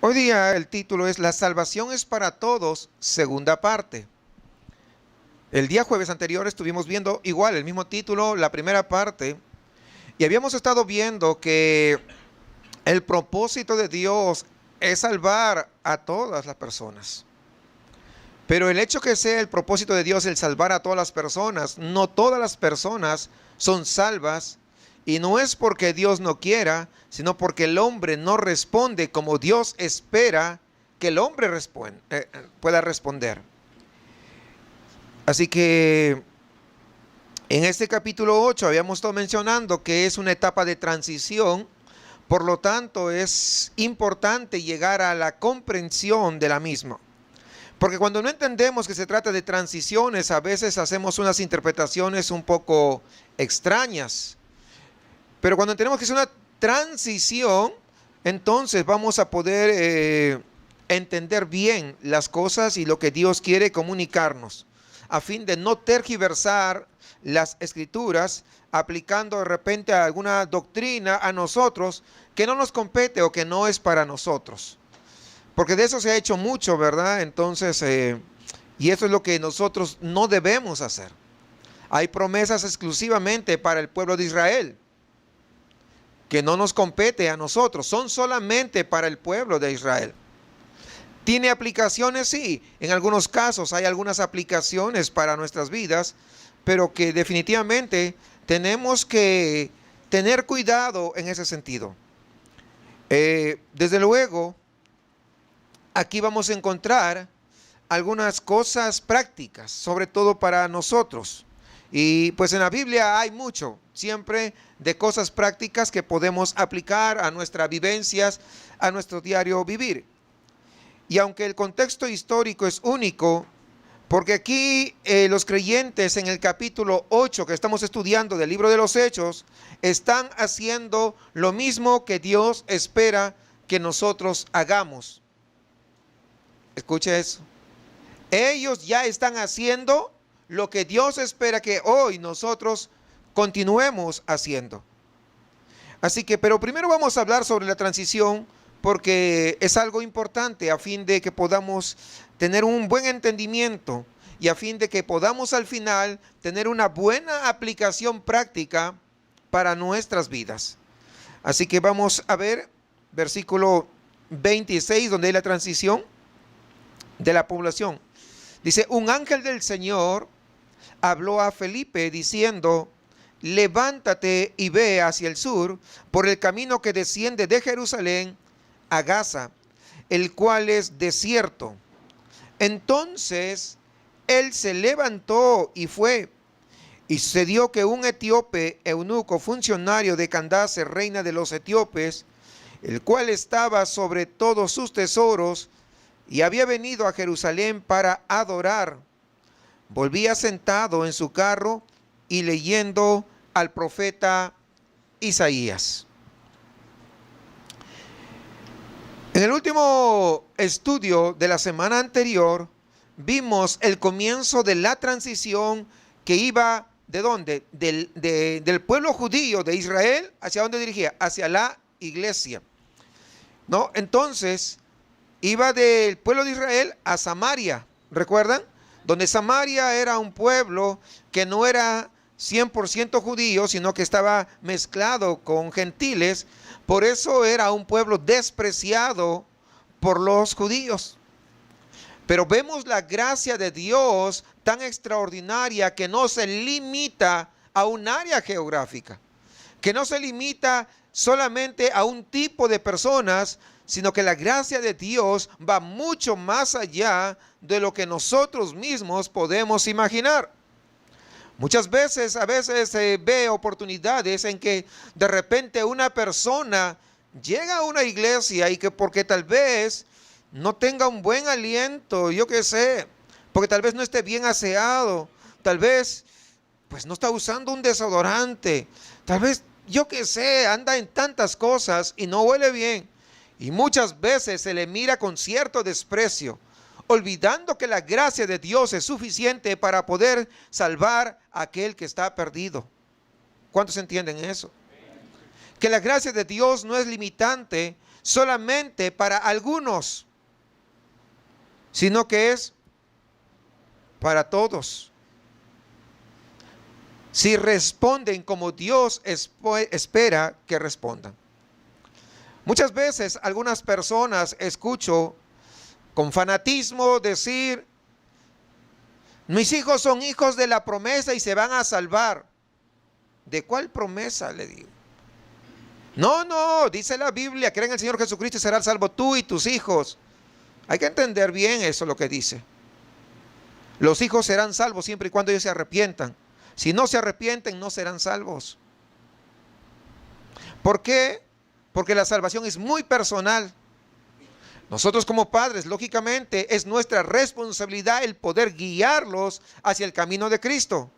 Hoy día el título es La salvación es para todos, segunda parte. El día jueves anterior estuvimos viendo igual el mismo título, la primera parte, y habíamos estado viendo que el propósito de Dios es salvar a todas las personas. Pero el hecho que sea el propósito de Dios el salvar a todas las personas, no todas las personas son salvas, y no es porque Dios no quiera, sino porque el hombre no responde como Dios espera que el hombre pueda responder. Así que en este capítulo 8 habíamos estado mencionando que es una etapa de transición, por lo tanto es importante llegar a la comprensión de la misma. Porque cuando no entendemos que se trata de transiciones, a veces hacemos unas interpretaciones un poco extrañas. Pero cuando entendemos que es una transición, entonces vamos a poder entender bien las cosas y lo que Dios quiere comunicarnos, a fin de no tergiversar las escrituras, aplicando de repente alguna doctrina a nosotros que no nos compete o que no es para nosotros. Porque de eso se ha hecho mucho, ¿verdad? Entonces, y eso es lo que nosotros no debemos hacer. Hay promesas exclusivamente para el pueblo de Israel, que no nos compete a nosotros, son solamente para el pueblo de Israel. ¿Tiene aplicaciones? Sí, en algunos casos hay algunas aplicaciones para nuestras vidas, pero que definitivamente tenemos que tener cuidado en ese sentido. Desde luego, aquí vamos a encontrar algunas cosas prácticas, sobre todo para nosotros. Y pues en la Biblia hay mucho, siempre de cosas prácticas que podemos aplicar a nuestras vivencias, a nuestro diario vivir. Y aunque el contexto histórico es único, porque aquí los creyentes en el capítulo 8 que estamos estudiando del libro de los Hechos, están haciendo lo mismo que Dios espera que nosotros hagamos. Escuche eso. Ellos ya están haciendo lo que Dios espera que hoy nosotros continuemos haciendo. Así que, pero primero vamos a hablar sobre la transición, porque es algo importante a fin de que podamos tener un buen entendimiento y a fin de que podamos al final tener una buena aplicación práctica para nuestras vidas. Así que vamos a ver versículo 26, donde hay la transición de la población. Dice: un ángel del Señor habló a Felipe diciendo: levántate y ve hacia el sur por el camino que desciende de Jerusalén a Gaza, el cual es desierto. Entonces él se levantó y fue. Y sucedió que un etíope eunuco, funcionario de Candace, reina de los etíopes, el cual estaba sobre todos sus tesoros y había venido a Jerusalén para adorar, volvía sentado en su carro y leyendo al profeta Isaías. En el último estudio de la semana anterior vimos el comienzo de la transición que iba ¿de dónde? Del pueblo judío de Israel. ¿Hacia dónde dirigía? Hacia la iglesia, ¿no? Entonces iba del pueblo de Israel a Samaria, ¿recuerdan? Donde Samaria era un pueblo que no era 100% judío, sino que estaba mezclado con gentiles. Por eso era un pueblo despreciado por los judíos. Pero vemos la gracia de Dios tan extraordinaria que no se limita a un área geográfica, que no se limita solamente a un tipo de personas, sino que la gracia de Dios va mucho más allá de lo que nosotros mismos podemos imaginar. Muchas veces, a veces se ve oportunidades en que de repente una persona llega a una iglesia y que porque tal vez no tenga un buen aliento, yo qué sé, porque tal vez no esté bien aseado, tal vez pues no está usando un desodorante, tal vez, yo qué sé, anda en tantas cosas y no huele bien. Y muchas veces se le mira con cierto desprecio, olvidando que la gracia de Dios es suficiente para poder salvar a aquel que está perdido. ¿Cuántos entienden eso? Que la gracia de Dios no es limitante, solamente para algunos, sino que es para todos. Si responden como Dios espera que respondan. Muchas veces algunas personas escucho con fanatismo decir: mis hijos son hijos de la promesa y se van a salvar. ¿De cuál promesa? Le digo. No, dice la Biblia, cree en el Señor Jesucristo y serás salvo tú y tus hijos. Hay que entender bien eso, lo que dice. Los hijos serán salvos siempre y cuando ellos se arrepientan. Si no se arrepienten, no serán salvos. ¿Por qué? Porque la salvación es muy personal. Nosotros como padres, lógicamente, es nuestra responsabilidad el poder guiarlos hacia el camino de Cristo.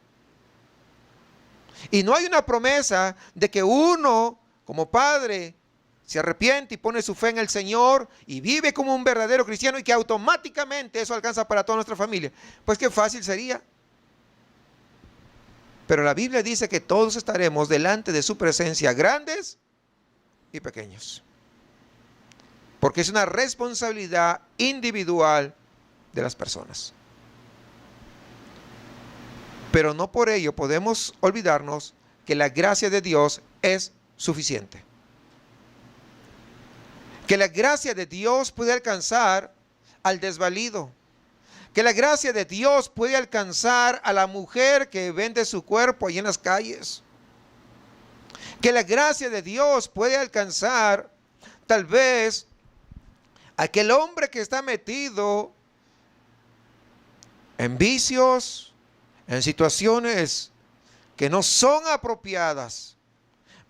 Y no hay una promesa de que uno, como padre, se arrepiente y pone su fe en el Señor y vive como un verdadero cristiano y que automáticamente eso alcanza para toda nuestra familia. Pues qué fácil sería. Pero la Biblia dice que todos estaremos delante de su presencia, grandes y pequeños. Porque es una responsabilidad individual de las personas. Pero no por ello podemos olvidarnos que la gracia de Dios es suficiente. Que la gracia de Dios puede alcanzar al desvalido. Que la gracia de Dios puede alcanzar a la mujer que vende su cuerpo ahí en las calles. Que la gracia de Dios puede alcanzar tal vez a aquel hombre que está metido en vicios, en situaciones que no son apropiadas,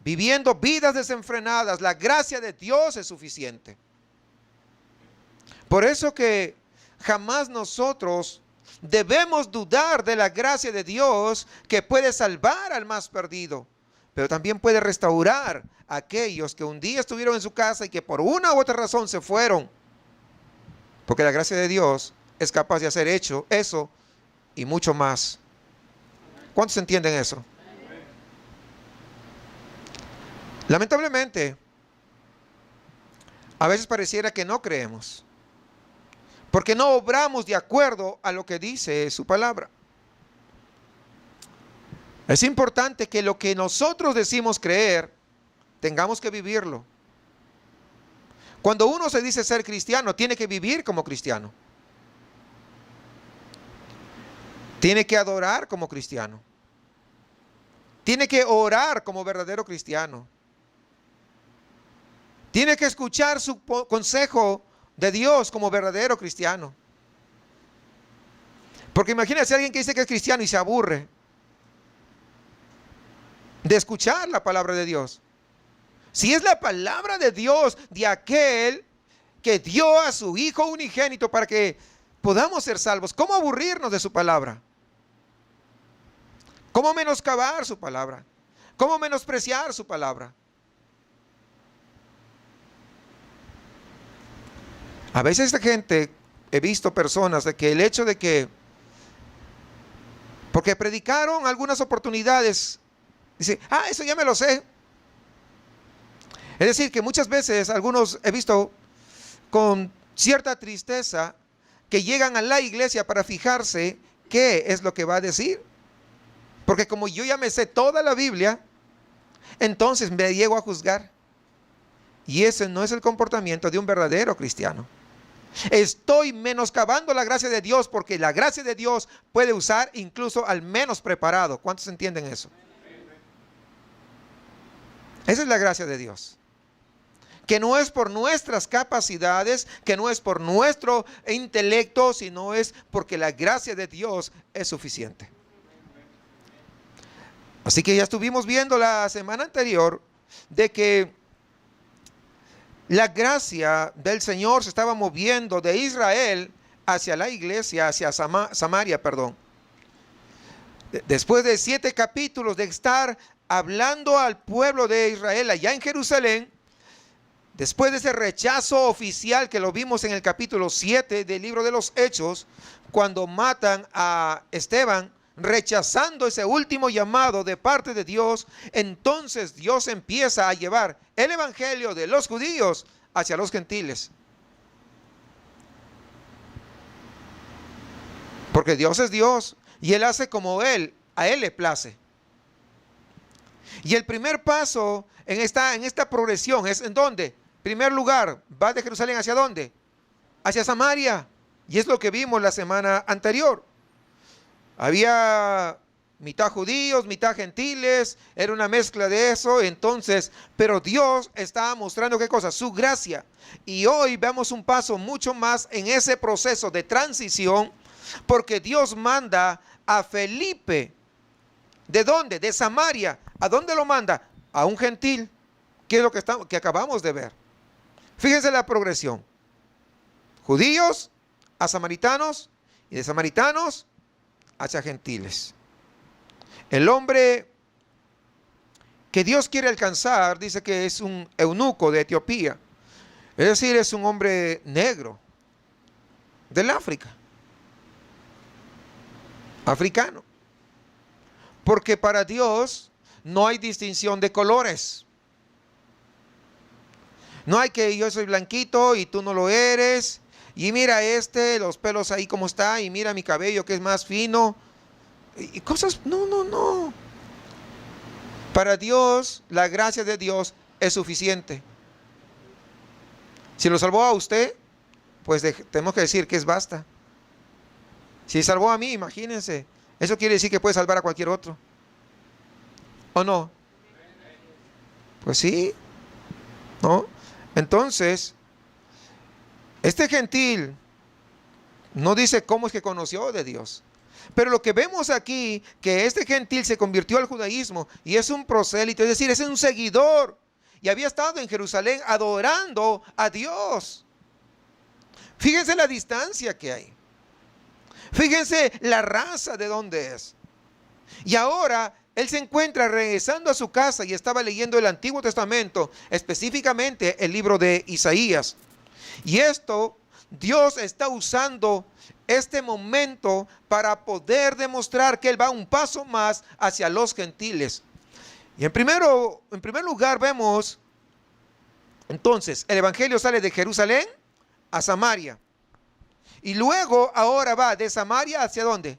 viviendo vidas desenfrenadas. La gracia de Dios es suficiente. Por eso que jamás nosotros debemos dudar de la gracia de Dios, que puede salvar al más perdido, pero también puede restaurar a aquellos que un día estuvieron en su casa y que por una u otra razón se fueron. Porque la gracia de Dios es capaz de hacer eso y mucho más. ¿Cuántos entienden eso? Lamentablemente, a veces pareciera que no creemos, porque no obramos de acuerdo a lo que dice su palabra. Es importante que lo que nosotros decimos creer, tengamos que vivirlo. Cuando uno se dice ser cristiano, tiene que vivir como cristiano. Tiene que adorar como cristiano. Tiene que orar como verdadero cristiano. Tiene que escuchar su consejo de Dios como verdadero cristiano. Porque imagínate a alguien que dice que es cristiano y se aburre de escuchar la palabra de Dios. Si es la palabra de Dios de aquel que dio a su Hijo unigénito para que podamos ser salvos, ¿cómo aburrirnos de su palabra? ¿Cómo menoscabar su palabra? ¿Cómo menospreciar su palabra? A veces esta gente, he visto personas de que el hecho de que, porque predicaron algunas oportunidades, dice, eso ya me lo sé. Es decir, que muchas veces algunos he visto con cierta tristeza que llegan a la iglesia para fijarse qué es lo que va a decir. Porque como yo ya me sé toda la Biblia, entonces me llego a juzgar. Y ese no es el comportamiento de un verdadero cristiano. Estoy menoscabando la gracia de Dios, porque la gracia de Dios puede usar incluso al menos preparado. ¿Cuántos entienden eso? Esa es la gracia de Dios. Que no es por nuestras capacidades, que no es por nuestro intelecto, sino es porque la gracia de Dios es suficiente. Así que ya estuvimos viendo la semana anterior de que la gracia del Señor se estaba moviendo de Israel hacia la iglesia, hacia Samaria, perdón. Después de 7 capítulos de estar hablando al pueblo de Israel allá en Jerusalén, después de ese rechazo oficial que lo vimos en el capítulo 7 del libro de los Hechos, cuando matan a Esteban, rechazando ese último llamado de parte de Dios, entonces Dios empieza a llevar el evangelio de los judíos hacia los gentiles. Porque Dios es Dios y Él hace como a Él le place. Y el primer paso en esta progresión es ¿en dónde? Primer lugar, va de Jerusalén ¿hacia dónde? Hacia Samaria. Y es lo que vimos la semana anterior. Había mitad judíos, mitad gentiles, era una mezcla de eso. Entonces, pero Dios estaba mostrando ¿qué cosa? Su gracia. Y hoy vemos un paso mucho más en ese proceso de transición, porque Dios manda a Felipe. ¿De dónde? De Samaria. ¿A dónde lo manda? A un gentil. ¿Qué es lo que acabamos de ver? Fíjense la progresión. Judíos a samaritanos y de samaritanos hacia gentiles. El hombre que Dios quiere alcanzar dice que es un eunuco de Etiopía. Es decir, es un hombre negro del África. Africano. Porque para Dios no hay distinción de colores. No hay que yo soy blanquito y tú no lo eres. Y mira los pelos ahí como está. Y mira mi cabello que es más fino. Y cosas, no. Para Dios, la gracia de Dios es suficiente. Si lo salvó a usted, pues tenemos que decir que es basta. Si salvó a mí, imagínense. Eso quiere decir que puede salvar a cualquier otro. ¿O no? Pues sí. ¿No? Entonces, este gentil no dice cómo es que conoció de Dios. Pero lo que vemos aquí, que este gentil se convirtió al judaísmo y es un prosélito, es decir, es un seguidor. Y había estado en Jerusalén adorando a Dios. Fíjense la distancia que hay. Fíjense la raza de dónde es. Y ahora él se encuentra regresando a su casa y estaba leyendo el Antiguo Testamento, específicamente el libro de Isaías. Y esto, Dios está usando este momento para poder demostrar que Él va un paso más hacia los gentiles. Y en primer lugar vemos, entonces, el Evangelio sale de Jerusalén a Samaria. Y luego ahora va de Samaria ¿hacia dónde?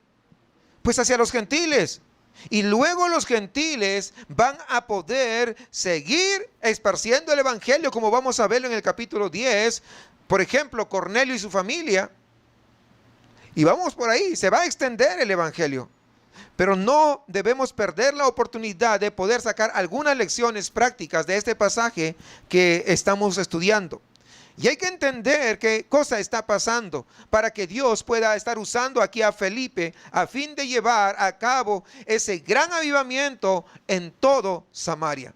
Pues hacia los gentiles. Y luego los gentiles van a poder seguir esparciendo el Evangelio, como vamos a verlo en el capítulo 10. Por ejemplo, Cornelio y su familia. Y vamos por ahí, se va a extender el Evangelio. Pero no debemos perder la oportunidad de poder sacar algunas lecciones prácticas de este pasaje que estamos estudiando. Y hay que entender qué cosa está pasando para que Dios pueda estar usando aquí a Felipe a fin de llevar a cabo ese gran avivamiento en todo Samaria.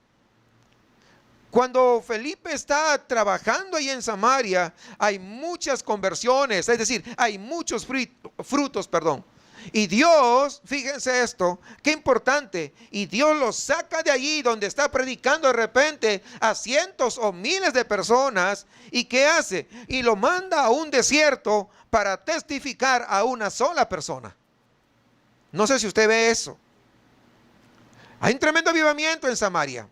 Cuando Felipe está trabajando ahí en Samaria, hay muchas conversiones, es decir, hay muchos frutos. Y Dios, fíjense esto, qué importante, y Dios lo saca de allí donde está predicando de repente a cientos o miles de personas. ¿Y qué hace? Y lo manda a un desierto para testificar a una sola persona. No sé si usted ve eso. Hay un tremendo avivamiento en Samaria.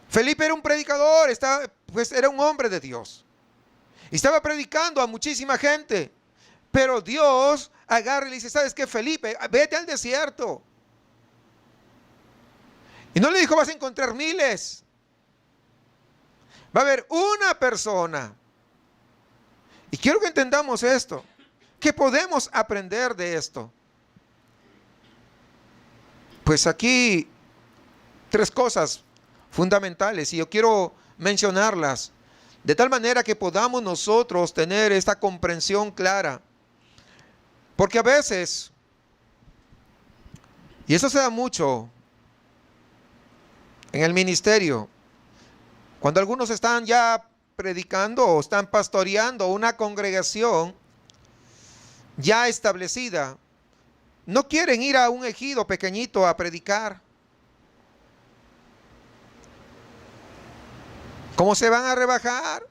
Felipe era un predicador, era un hombre de Dios. Y estaba predicando a muchísima gente. Pero Dios agarra y le dice, ¿sabes qué, Felipe? Vete al desierto. Y no le dijo, vas a encontrar miles. Va a haber una persona. Y quiero que entendamos esto. ¿Qué podemos aprender de esto? Pues aquí 3 cosas fundamentales y yo quiero mencionarlas de tal manera que podamos nosotros tener esta comprensión clara. Porque a veces, y eso se da mucho en el ministerio, cuando algunos están ya predicando o están pastoreando una congregación ya establecida, no quieren ir a un ejido pequeñito a predicar. ¿Cómo se van a rebajar?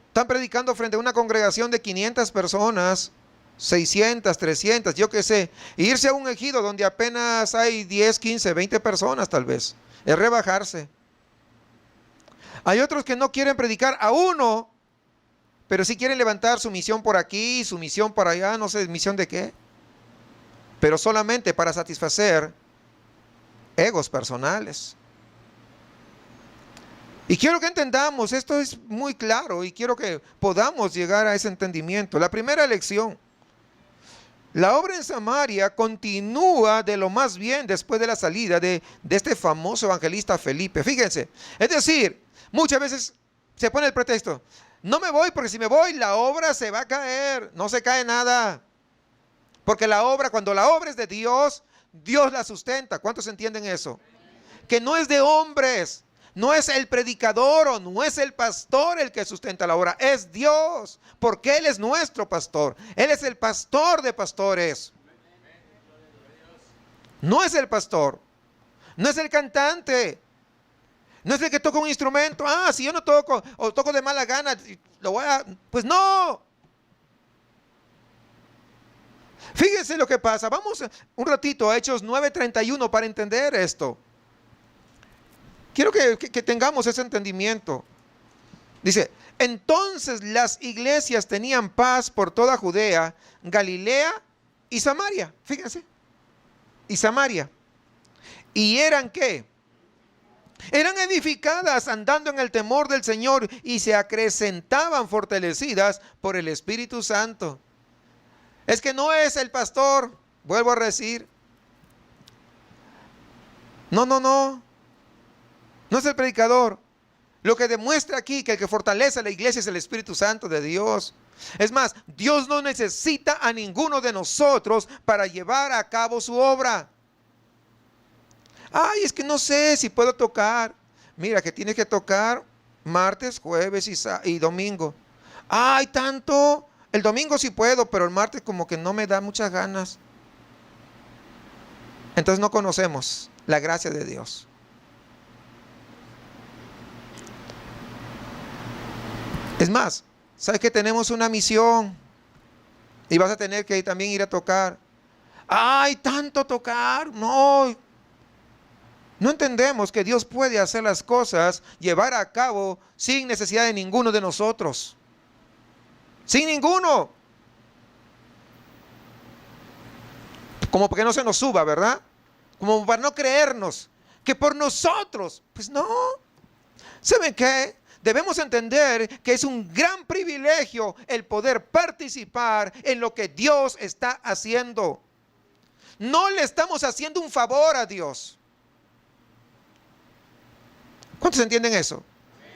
Están predicando frente a una congregación de 500 personas, 600, 300, yo qué sé. Irse a un ejido donde apenas hay 10, 15, 20 personas tal vez. Es rebajarse. Hay otros que no quieren predicar a uno, pero sí quieren levantar su misión por aquí, su misión por allá, no sé, misión de qué. Pero solamente para satisfacer egos personales. Y quiero que entendamos, esto es muy claro y quiero que podamos llegar a ese entendimiento. La primera lección, la obra en Samaria continúa de lo más bien después de la salida de este famoso evangelista Felipe. Fíjense, es decir, muchas veces se pone el pretexto, no me voy porque si me voy la obra se va a caer. No se cae nada. Porque la obra, cuando la obra es de Dios, Dios la sustenta. ¿Cuántos entienden eso? Que no es de hombres. No es el predicador o no es el pastor el que sustenta la obra, es Dios, porque Él es nuestro pastor. Él es el pastor de pastores. No es el pastor, no es el cantante, no es el que toca un instrumento. Ah, si yo no toco o toco de mala gana, lo voy a... Pues no. Fíjense lo que pasa. Vamos un ratito a Hechos 9:31 para entender esto. Quiero que tengamos ese entendimiento. Dice, entonces las iglesias tenían paz por toda Judea, Galilea y Samaria. Fíjense. Y Samaria. ¿Y eran qué? Eran edificadas andando en el temor del Señor y se acrecentaban fortalecidas por el Espíritu Santo. Es que no es el pastor, vuelvo a decir. No es el predicador. Lo que demuestra aquí que el que fortalece a la iglesia es el Espíritu Santo de Dios. Es más, Dios no necesita a ninguno de nosotros para llevar a cabo su obra. Ay, es que no sé si puedo tocar. Mira, que tienes que tocar martes, jueves y domingo. Ay, tanto. El domingo sí puedo, pero el martes como que no me da muchas ganas. Entonces no conocemos la gracia de Dios. Es más, ¿sabes que tenemos una misión? Y vas a tener que también ir a tocar. ¡Ay, tanto tocar! No entendemos que Dios puede hacer las cosas, llevar a cabo sin necesidad de ninguno de nosotros. Sin ninguno. Como porque no se nos suba, ¿verdad? Como para no creernos que por nosotros. Pues no. ¿Saben qué? Debemos entender que es un gran privilegio el poder participar en lo que Dios está haciendo. No le estamos haciendo un favor a Dios. ¿Cuántos entienden eso?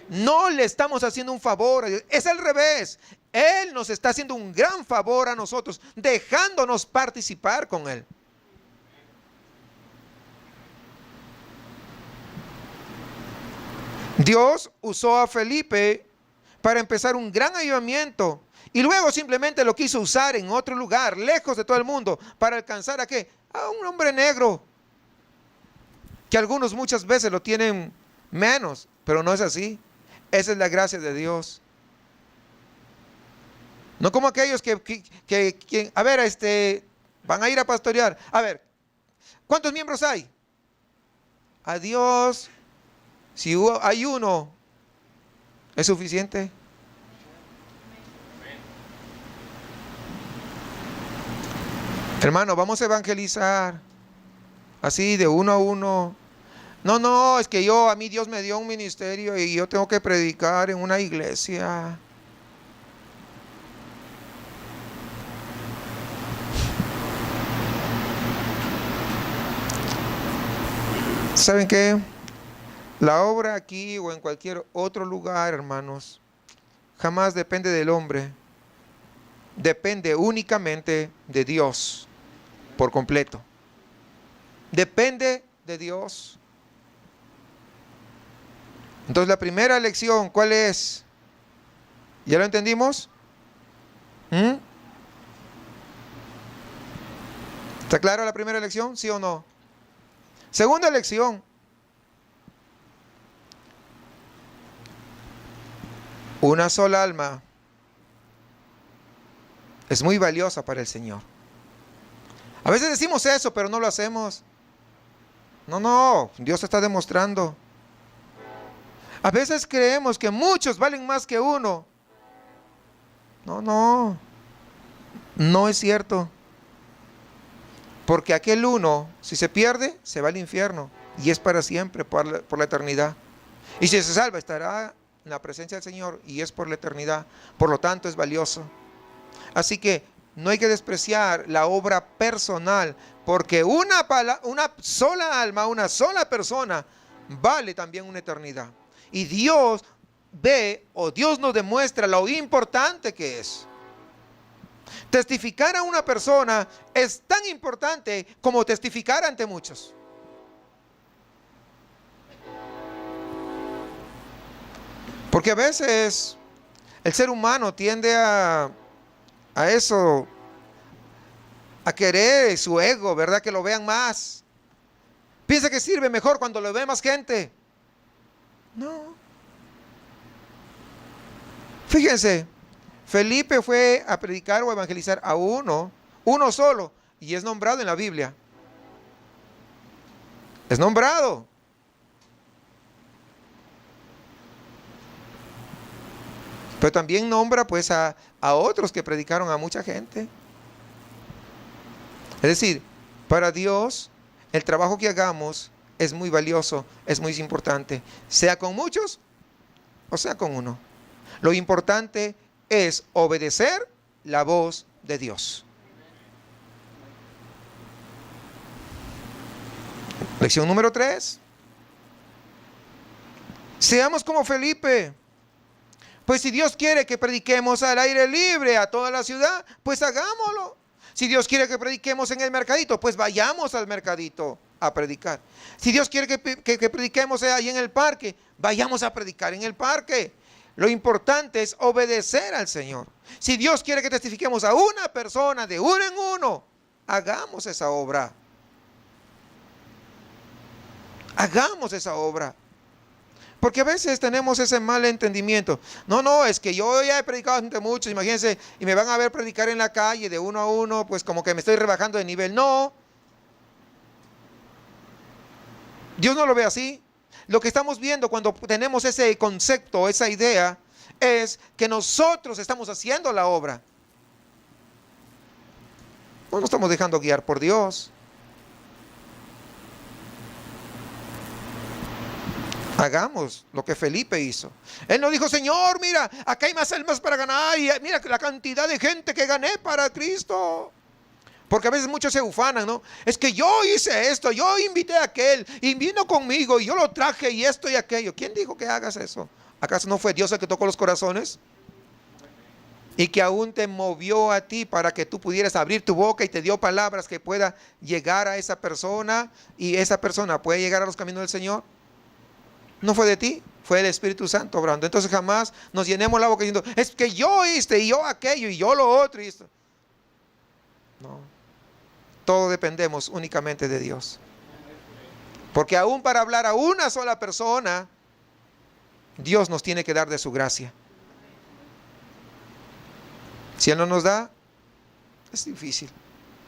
No le estamos haciendo un favor a Dios. Es al revés. Él nos está haciendo un gran favor a nosotros, dejándonos participar con Él. Dios usó a Felipe para empezar un gran avivamiento y luego simplemente lo quiso usar en otro lugar, lejos de todo el mundo, para alcanzar a ¿qué? A un hombre negro, que algunos muchas veces lo tienen menos, pero no es así. Esa es la gracia de Dios. No como aquellos que a ver, van a ir a pastorear. A ver, ¿cuántos miembros hay? Adiós. Si hay uno, ¿es suficiente? Hermano, vamos a evangelizar así de uno a uno. No, es que a mí Dios me dio un ministerio y yo tengo que predicar en una iglesia. ¿Saben qué? La obra aquí o en cualquier otro lugar, hermanos, jamás depende del hombre. Depende únicamente de Dios por completo. Depende de Dios. Entonces la primera lección, ¿cuál es? ¿Ya lo entendimos? ¿Está clara la primera lección? ¿Sí o no? Segunda lección. Una sola alma es muy valiosa para el Señor. A veces decimos eso, pero no lo hacemos. No, Dios está demostrando. A veces creemos que muchos valen más que uno. No, no es cierto. Porque aquel uno, si se pierde, se va al infierno. Y es para siempre, por la eternidad. Y si se salva, estará en la presencia del Señor y es por la eternidad. Por lo tanto, es valioso. Así que no hay que despreciar la obra personal, porque una sola alma, una sola persona, vale también una eternidad. Y Dios ve, o Dios nos demuestra lo importante que es. Testificar a una persona es tan importante como testificar ante muchos. Porque a veces el ser humano tiende a eso, a querer su ego, ¿verdad? Que lo vean más. Piensa que sirve mejor cuando lo ve más gente. No. Fíjense, Felipe fue a predicar o a evangelizar a uno solo, y es nombrado en la Biblia. Es nombrado. Pero también nombra pues a otros que predicaron a mucha gente. Es decir, para Dios el trabajo que hagamos es muy valioso, es muy importante, sea con muchos o sea con uno. Lo importante es obedecer la voz de Dios. Lección número 3. Seamos como Felipe. Pues si Dios quiere que prediquemos al aire libre a toda la ciudad, pues hagámoslo. Si Dios quiere que prediquemos en el mercadito, pues vayamos al mercadito a predicar. Si Dios quiere que prediquemos ahí en el parque, vayamos a predicar en el parque. Lo importante es obedecer al Señor. Si Dios quiere que testifiquemos a una persona de uno en uno, hagamos esa obra. Hagamos esa obra. Porque a veces tenemos ese mal entendimiento. No, es que yo ya he predicado ante muchos, imagínense, y me van a ver predicar en la calle de uno a uno, pues como que me estoy rebajando de nivel. No. Dios no lo ve así. Lo que estamos viendo cuando tenemos ese concepto, esa idea, es que nosotros estamos haciendo la obra. No nos estamos dejando guiar por Dios. Hagamos lo que Felipe hizo. Él no dijo, Señor, mira, acá hay más almas para ganar y mira la cantidad de gente que gané para Cristo. Porque a veces muchos se ufanan, ¿no? Es que yo hice esto, yo invité a aquel y vino conmigo y yo lo traje y esto y aquello. ¿Quién dijo que hagas eso? ¿Acaso no fue Dios el que tocó los corazones? Y que aún te movió a ti para que tú pudieras abrir tu boca y te dio palabras que pueda llegar a esa persona y esa persona puede llegar a los caminos del Señor. No fue de ti, fue el Espíritu Santo obrando. Entonces jamás nos llenemos la boca diciendo, es que yo hice y yo aquello y yo lo otro y esto. No, todo dependemos únicamente de Dios. Porque aún para hablar a una sola persona, Dios nos tiene que dar de su gracia. Si Él no nos da, es difícil,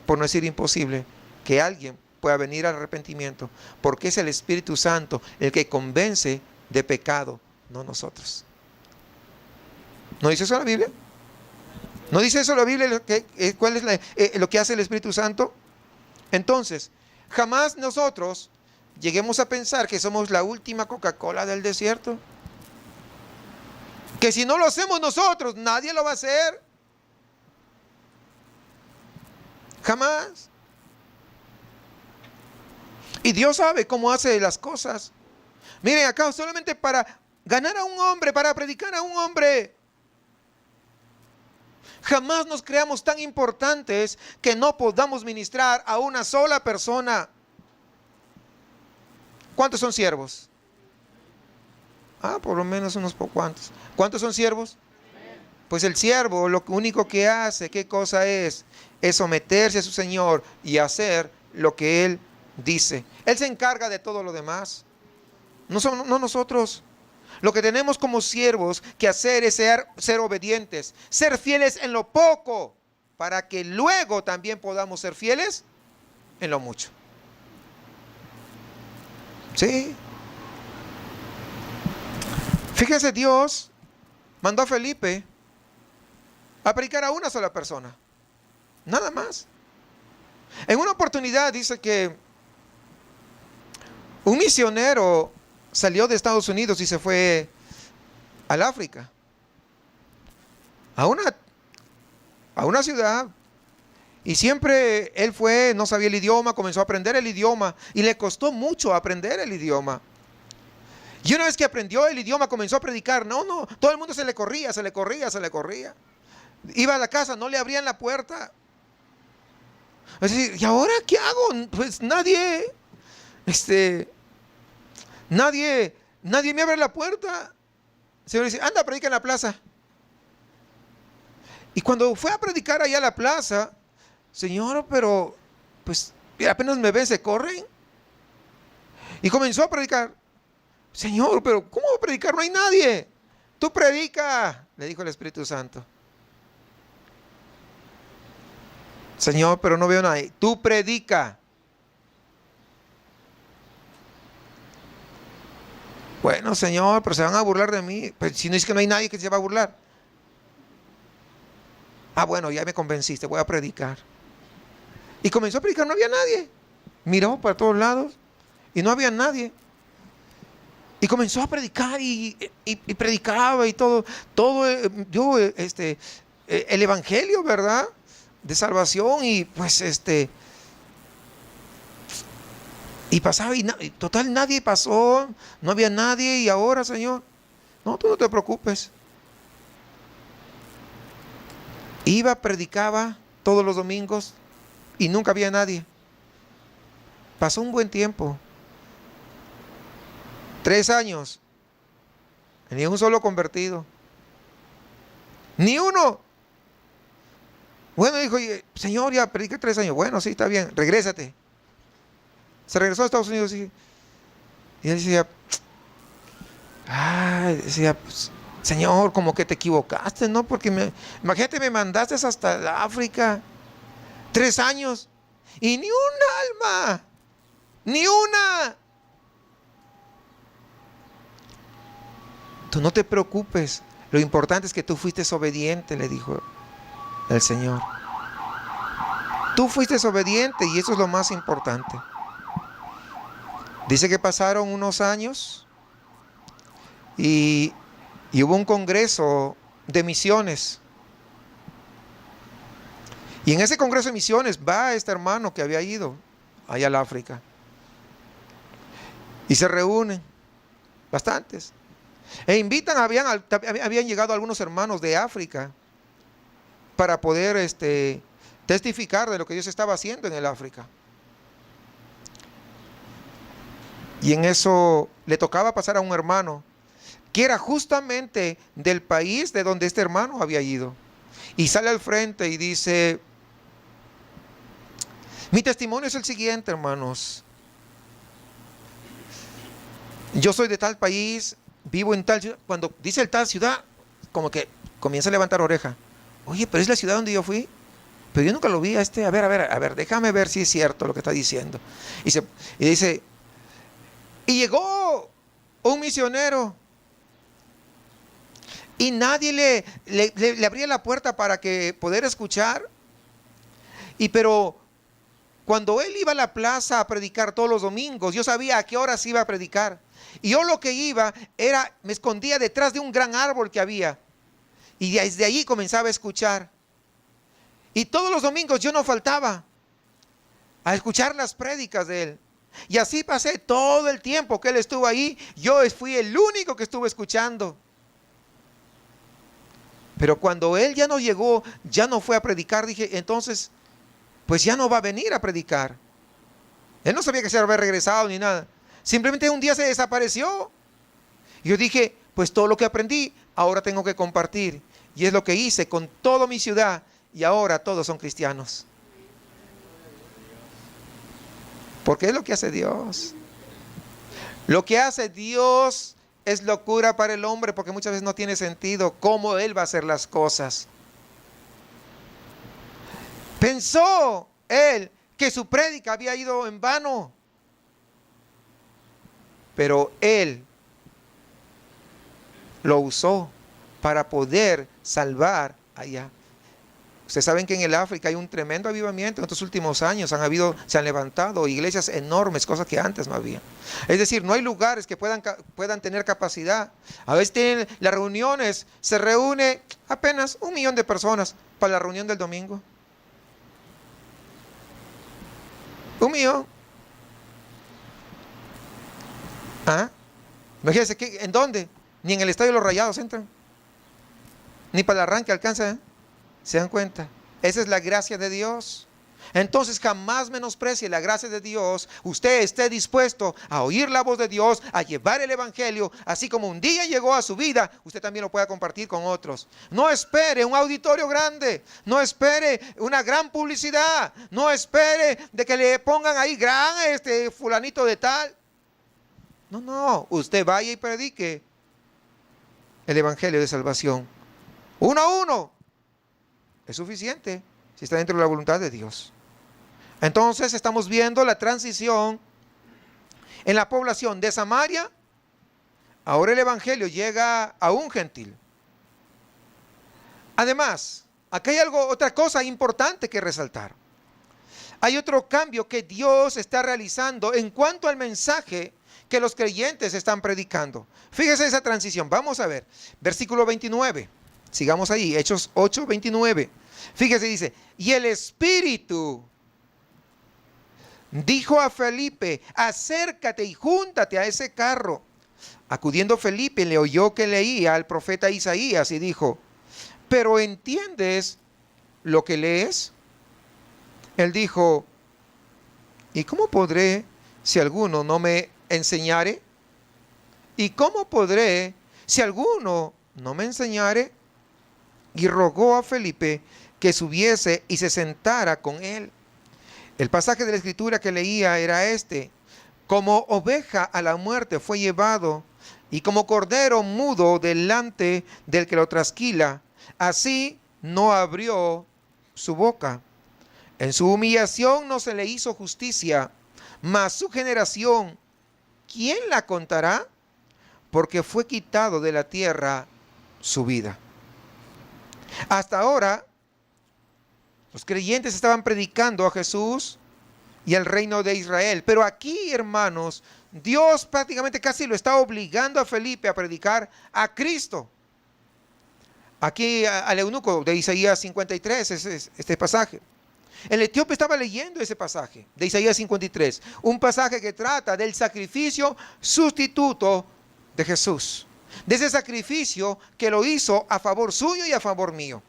por no decir imposible, que alguien pueda venir al arrepentimiento, porque es el Espíritu Santo el que convence de pecado, no nosotros. ¿No dice eso la Biblia? ¿No dice eso la Biblia? ¿Cuál es lo que hace el Espíritu Santo? Entonces, jamás nosotros lleguemos a pensar que somos la última Coca-Cola del desierto. Que si no lo hacemos nosotros, nadie lo va a hacer. Jamás. Y Dios sabe cómo hace las cosas. Miren acá, solamente para ganar a un hombre, para predicar a un hombre. Jamás nos creamos tan importantes que no podamos ministrar a una sola persona. ¿Cuántos son siervos? Por lo menos unos cuantos. ¿Cuántos son siervos? Pues el siervo lo único que hace, ¿qué cosa es? Es someterse a su Señor y hacer lo que Él dice. Él se encarga de todo lo demás. No nosotros. Lo que tenemos como siervos que hacer es ser obedientes, ser fieles en lo poco, para que luego también podamos ser fieles en lo mucho. ¿Sí? Fíjense, Dios mandó a Felipe a predicar a una sola persona, nada más. En una oportunidad dice que un misionero salió de Estados Unidos y se fue al África, a una ciudad, y siempre él fue, no sabía el idioma, comenzó a aprender el idioma y le costó mucho aprender el idioma. Y una vez que aprendió el idioma comenzó a predicar. No, todo el mundo se le corría, se le corría, se le corría. Iba a la casa, no le abrían la puerta. Es decir, ¿y ahora qué hago? Pues nadie me abre la puerta. El Señor dice, anda, predica en la plaza. Y cuando fue a predicar allá a la plaza, Señor, pero pues apenas me ven, se corren. Y comenzó a predicar. Señor, pero ¿cómo voy a predicar? No hay nadie. Tú predica, le dijo el Espíritu Santo. Señor, pero no veo nadie. Tú predica. Bueno, Señor, pero se van a burlar de mí. Pues si no es que no hay nadie que se va a burlar. Ah, bueno, ya me convenciste, voy a predicar. Y comenzó a predicar, no había nadie. Miró para todos lados y no había nadie. Y comenzó a predicar y predicaba y todo dio el evangelio, ¿verdad? De salvación y pues y pasaba y total nadie pasó, no había nadie. Y ahora, Señor, no, tú no te preocupes. Iba, predicaba todos los domingos y nunca había nadie. Pasó un buen tiempo. 3 años. Ni un solo convertido. Ni uno. Bueno, dijo, Señor, ya prediqué 3 años. Bueno, sí, está bien, regrésate. Se regresó a Estados Unidos y él decía, pues, Señor, como que te equivocaste, ¿no? Porque imagínate, me mandaste hasta el África 3 años y ni un alma, ni una. Tú no te preocupes, lo importante es que tú fuiste obediente, le dijo el Señor. Tú fuiste obediente y eso es lo más importante. Dice que pasaron unos años y hubo un congreso de misiones. Y en ese congreso de misiones va este hermano que había ido allá al África. Y se reúnen bastantes. E invitan, habían llegado algunos hermanos de África para poder testificar de lo que Dios estaba haciendo en el África. Y en eso le tocaba pasar a un hermano que era justamente del país de donde este hermano había ido. Y sale al frente y dice, mi testimonio es el siguiente, hermanos. Yo soy de tal país, vivo en tal ciudad. Cuando dice el tal ciudad, como que comienza a levantar oreja. Oye, pero es la ciudad donde yo fui. Pero yo nunca lo vi a A ver, déjame ver si es cierto lo que está diciendo. Y dice, y llegó un misionero y nadie le abría la puerta para que poder escuchar. Pero cuando él iba a la plaza a predicar todos los domingos, yo sabía a qué horas iba a predicar. Y yo lo que iba me escondía detrás de un gran árbol que había. Y desde allí comenzaba a escuchar. Y todos los domingos yo no faltaba a escuchar las prédicas de él. Y así pasé todo el tiempo que él estuvo ahí. Yo fui el único que estuve escuchando. Pero cuando él ya no llegó, ya no fue a predicar, dije, entonces, pues ya no va a venir a predicar. Él no sabía que se había regresado ni nada. Simplemente un día se desapareció. Y yo dije, pues todo lo que aprendí, ahora tengo que compartir. Y es lo que hice con toda mi ciudad. Y ahora todos son cristianos. Porque es lo que hace Dios. Lo que hace Dios es locura para el hombre, porque muchas veces no tiene sentido cómo Él va a hacer las cosas. Pensó él que su prédica había ido en vano. Pero él lo usó para poder salvar allá. Ustedes saben que en el África hay un tremendo avivamiento. En estos últimos años se han levantado iglesias enormes, cosas que antes no había. Es decir, no hay lugares que puedan tener capacidad. A veces tienen las reuniones, se reúne apenas 1 millón de personas para la reunión del domingo. 1 millón. ¿Ah? Imagínense, ¿en dónde? Ni en el Estadio de los Rayados entran. Ni para el arranque alcanza, ¿eh? ¿Se dan cuenta? Esa es la gracia de Dios. Entonces jamás menosprecie la gracia de Dios. Usted esté dispuesto a oír la voz de Dios, a llevar el evangelio, así como un día llegó a su vida, usted también lo pueda compartir con otros. No espere un auditorio grande, no espere una gran publicidad, no espere de que le pongan ahí gran fulanito de tal. No, usted vaya y predique el evangelio de salvación. 1 a 1. Es suficiente si está dentro de la voluntad de Dios. Entonces estamos viendo la transición en la población de Samaria. Ahora el evangelio llega a un gentil. Además, aquí hay otra cosa importante que resaltar. Hay otro cambio que Dios está realizando en cuanto al mensaje que los creyentes están predicando. Fíjese esa transición. Vamos a ver. Versículo 29. Sigamos ahí, Hechos 8, 29. Fíjese, dice, y el Espíritu dijo a Felipe, acércate y júntate a ese carro. Acudiendo Felipe, le oyó que leía al profeta Isaías y dijo, ¿pero entiendes lo que lees? Él dijo, ¿y cómo podré si alguno no me enseñare? ¿Y cómo podré si alguno no me enseñare? Y rogó a Felipe que subiese y se sentara con él. El pasaje de la escritura que leía era este: como oveja a la muerte fue llevado, y como cordero mudo delante del que lo trasquila, así no abrió su boca. En su humillación no se le hizo justicia, mas su generación, ¿quién la contará? Porque fue quitado de la tierra su vida. Hasta ahora, los creyentes estaban predicando a Jesús y al reino de Israel. Pero aquí, hermanos, Dios prácticamente casi lo está obligando a Felipe a predicar a Cristo. Aquí al eunuco de Isaías 53 es este pasaje. El etíope estaba leyendo ese pasaje de Isaías 53. Un pasaje que trata del sacrificio sustituto de Jesús. De ese sacrificio que lo hizo a favor suyo y a favor mío.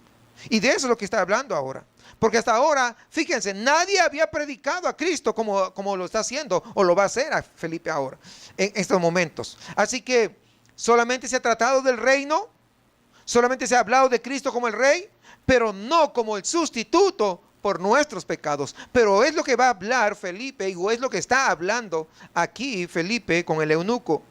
Y de eso es lo que está hablando ahora. Porque hasta ahora, fíjense, nadie había predicado a Cristo como lo está haciendo o lo va a hacer a Felipe ahora, en estos momentos. Así que solamente se ha tratado del reino, solamente se ha hablado de Cristo como el rey, pero no como el sustituto por nuestros pecados. Pero es lo que va a hablar Felipe, o es lo que está hablando aquí Felipe con el eunuco.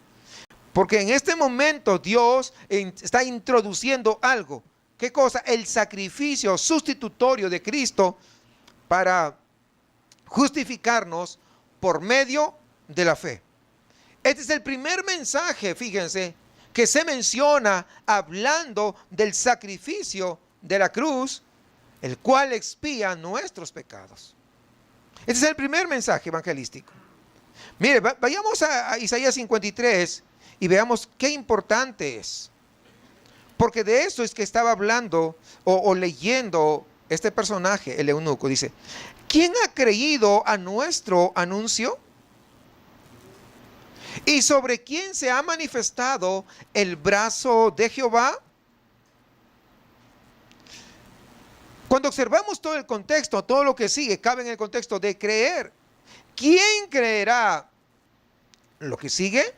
Porque en este momento Dios está introduciendo algo. ¿Qué cosa? El sacrificio sustitutorio de Cristo para justificarnos por medio de la fe. Este es el primer mensaje, fíjense, que se menciona hablando del sacrificio de la cruz, el cual expía nuestros pecados. Este es el primer mensaje evangelístico. Mire, vayamos a Isaías 53 y veamos qué importante es. Porque de eso es que estaba hablando o leyendo este personaje, el eunuco. Dice, ¿quién ha creído a nuestro anuncio? ¿Y sobre quién se ha manifestado el brazo de Jehová? Cuando observamos todo el contexto, todo lo que sigue, cabe en el contexto de creer. ¿Quién creerá lo que sigue?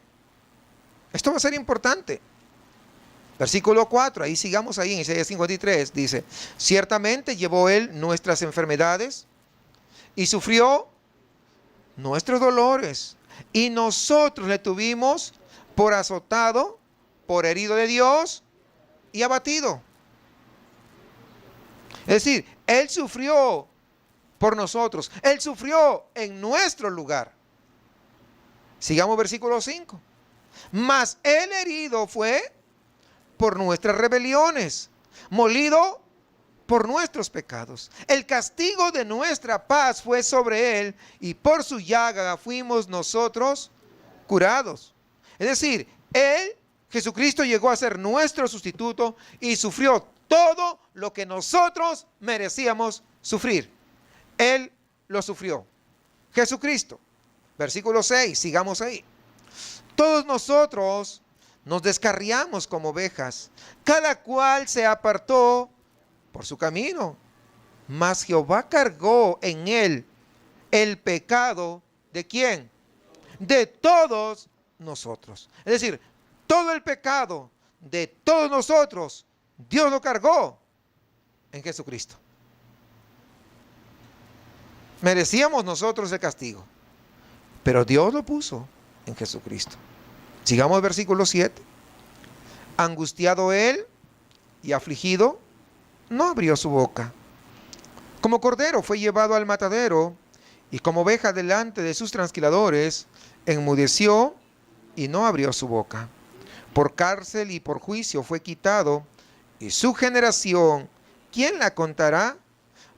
Esto va a ser importante. Versículo 4, ahí sigamos ahí en Isaías 53, dice, ciertamente llevó él nuestras enfermedades y sufrió nuestros dolores, y nosotros le tuvimos por azotado, por herido de Dios y abatido. Es decir, él sufrió por nosotros, él sufrió en nuestro lugar. Sigamos versículo 5. Mas el herido fue por nuestras rebeliones, molido por nuestros pecados. El castigo de nuestra paz fue sobre él, y por su llaga fuimos nosotros curados. Es decir, él, Jesucristo, llegó a ser nuestro sustituto y sufrió todo lo que nosotros merecíamos sufrir. Él lo sufrió. Jesucristo. Versículo 6, sigamos ahí. Todos nosotros nos descarriamos como ovejas, cada cual se apartó por su camino, mas Jehová cargó en él el pecado ¿de quién? De todos nosotros. Es decir, todo el pecado de todos nosotros, Dios lo cargó en Jesucristo. Merecíamos nosotros el castigo, pero Dios lo puso en Jesucristo. Sigamos versículo 7. Angustiado él y afligido, no abrió su boca. Como cordero fue llevado al matadero, y como oveja delante de sus trasquiladores, enmudeció y no abrió su boca. Por cárcel y por juicio fue quitado, y su generación, ¿quién la contará?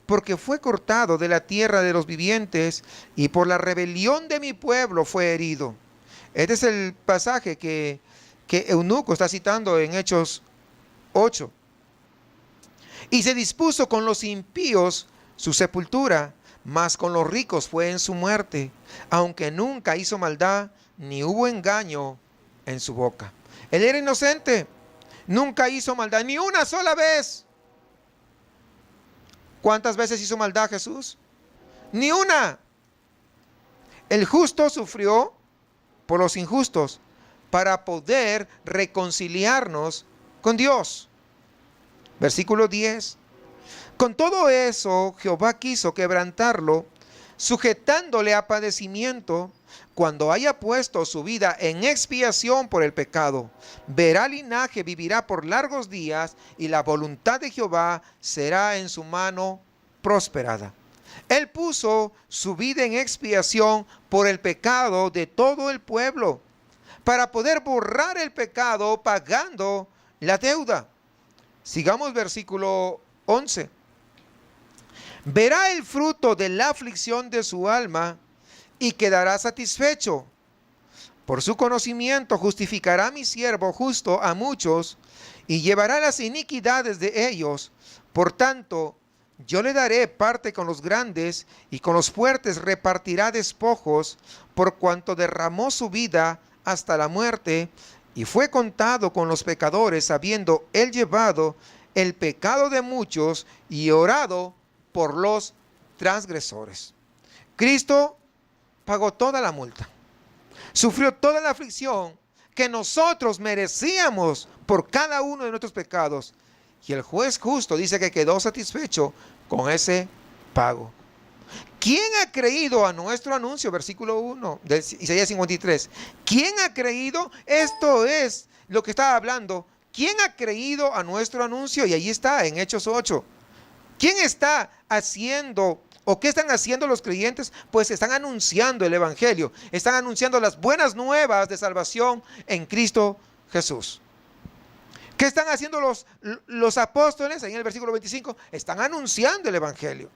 Porque fue cortado de la tierra de los vivientes, y por la rebelión de mi pueblo fue herido. Este es el pasaje que Eunuco está citando en Hechos 8. Y se dispuso con los impíos su sepultura, mas con los ricos fue en su muerte, aunque nunca hizo maldad, ni hubo engaño en su boca. Él era inocente, nunca hizo maldad, ni una sola vez. ¿Cuántas veces hizo maldad Jesús? Ni una. El justo sufrió por los injustos para poder reconciliarnos con Dios. Versículo 10. Con todo eso, Jehová quiso quebrantarlo, sujetándole a padecimiento, cuando haya puesto su vida en expiación por el pecado. Verá linaje, vivirá por largos días, y la voluntad de Jehová será en su mano prosperada. Él puso su vida en expiación por el pecado de todo el pueblo, para poder borrar el pecado pagando la deuda. Sigamos versículo 11. Verá el fruto de la aflicción de su alma y quedará satisfecho. Por su conocimiento justificará mi siervo justo a muchos y llevará las iniquidades de ellos. Por tanto, yo le daré parte con los grandes, y con los fuertes repartirá despojos, por cuanto derramó su vida hasta la muerte, y fue contado con los pecadores, habiendo él llevado el pecado de muchos y orado por los transgresores. Cristo pagó toda la multa, sufrió toda la aflicción que nosotros merecíamos por cada uno de nuestros pecados, y el juez justo dice que quedó satisfecho con ese pago. ¿Quién ha creído a nuestro anuncio? Versículo 1 de Isaías 53. ¿Quién ha creído? Esto es lo que estaba hablando. ¿Quién ha creído a nuestro anuncio? Y ahí está en Hechos 8. ¿Quién está haciendo o qué están haciendo los creyentes? Pues están anunciando el evangelio. Están anunciando las buenas nuevas de salvación en Cristo Jesús. ¿Qué están haciendo los apóstoles? Ahí en el versículo 25, están anunciando el evangelio.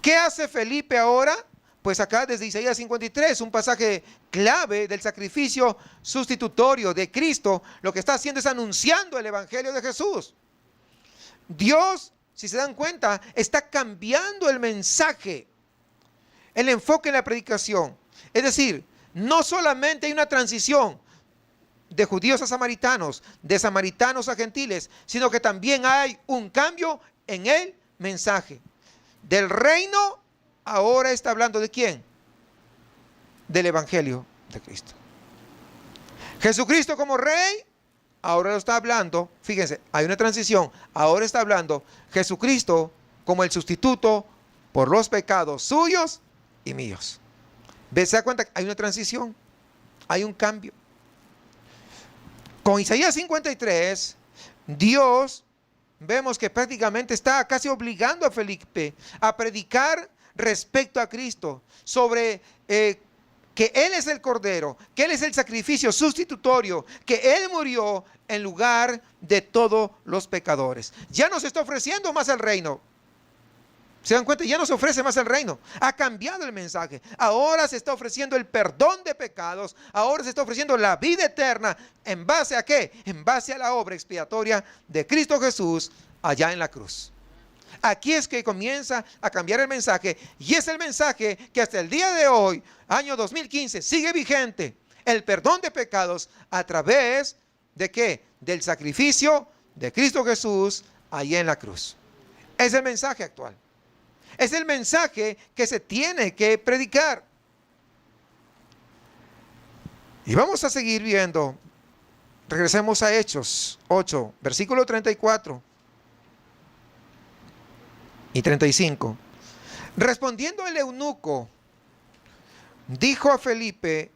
¿Qué hace Felipe ahora? Pues acá desde Isaías 53, un pasaje clave del sacrificio sustitutorio de Cristo, lo que está haciendo es anunciando el evangelio de Jesús. Dios, si se dan cuenta, está cambiando el mensaje, el enfoque en la predicación. Es decir, no solamente hay una transición de judíos a samaritanos, de samaritanos a gentiles, sino que también hay un cambio en el mensaje. Del reino, ahora está hablando ¿de quién? Del evangelio de Cristo. Jesucristo como rey, ahora lo está hablando, fíjense, hay una transición, ahora está hablando Jesucristo como el sustituto por los pecados suyos y míos. ¿Se da cuenta? Hay una transición, hay un cambio. Con Isaías 53, Dios, vemos que prácticamente está casi obligando a Felipe a predicar respecto a Cristo, sobre qué que Él es el Cordero, que Él es el sacrificio sustitutorio, que Él murió en lugar de todos los pecadores. Ya nos está ofreciendo más el reino. ¿Se dan cuenta? Ya no se ofrece más el reino. Ha cambiado el mensaje. Ahora se está ofreciendo el perdón de pecados. Ahora se está ofreciendo la vida eterna. ¿En base a qué? En base a la obra expiatoria de Cristo Jesús allá en la cruz. Aquí es que comienza a cambiar el mensaje. Y es el mensaje que hasta el día de hoy, año 2015, sigue vigente. El perdón de pecados a través de ¿qué? Del sacrificio de Cristo Jesús allá en la cruz. Es el mensaje actual. Es el mensaje que se tiene que predicar. Y vamos a seguir viendo. Regresemos a Hechos 8, versículo 34 y 35. Respondiendo el eunuco, dijo a Felipe: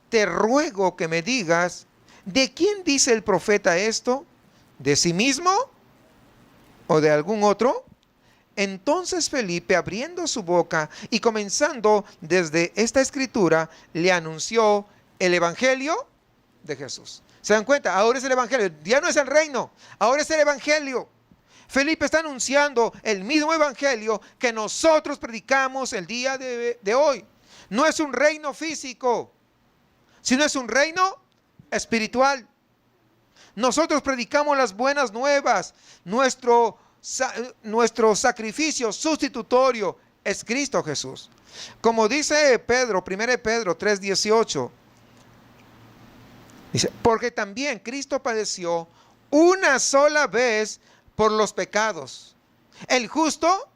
te ruego que me digas, ¿de quién dice el profeta esto? ¿De sí mismo o de algún otro? Entonces Felipe, abriendo su boca y comenzando desde esta escritura, le anunció el evangelio de Jesús. ¿Se dan cuenta? Ahora es el evangelio, ya no es el reino, ahora es el evangelio. Felipe está anunciando el mismo evangelio que nosotros predicamos el día de hoy. No es un reino físico, sino es un reino espiritual. Nosotros predicamos las buenas nuevas. Nuestro sacrificio sustitutorio es Cristo Jesús. Como dice Pedro, 1 Pedro 3:18, dice: porque también Cristo padeció una sola vez por los pecados, el justo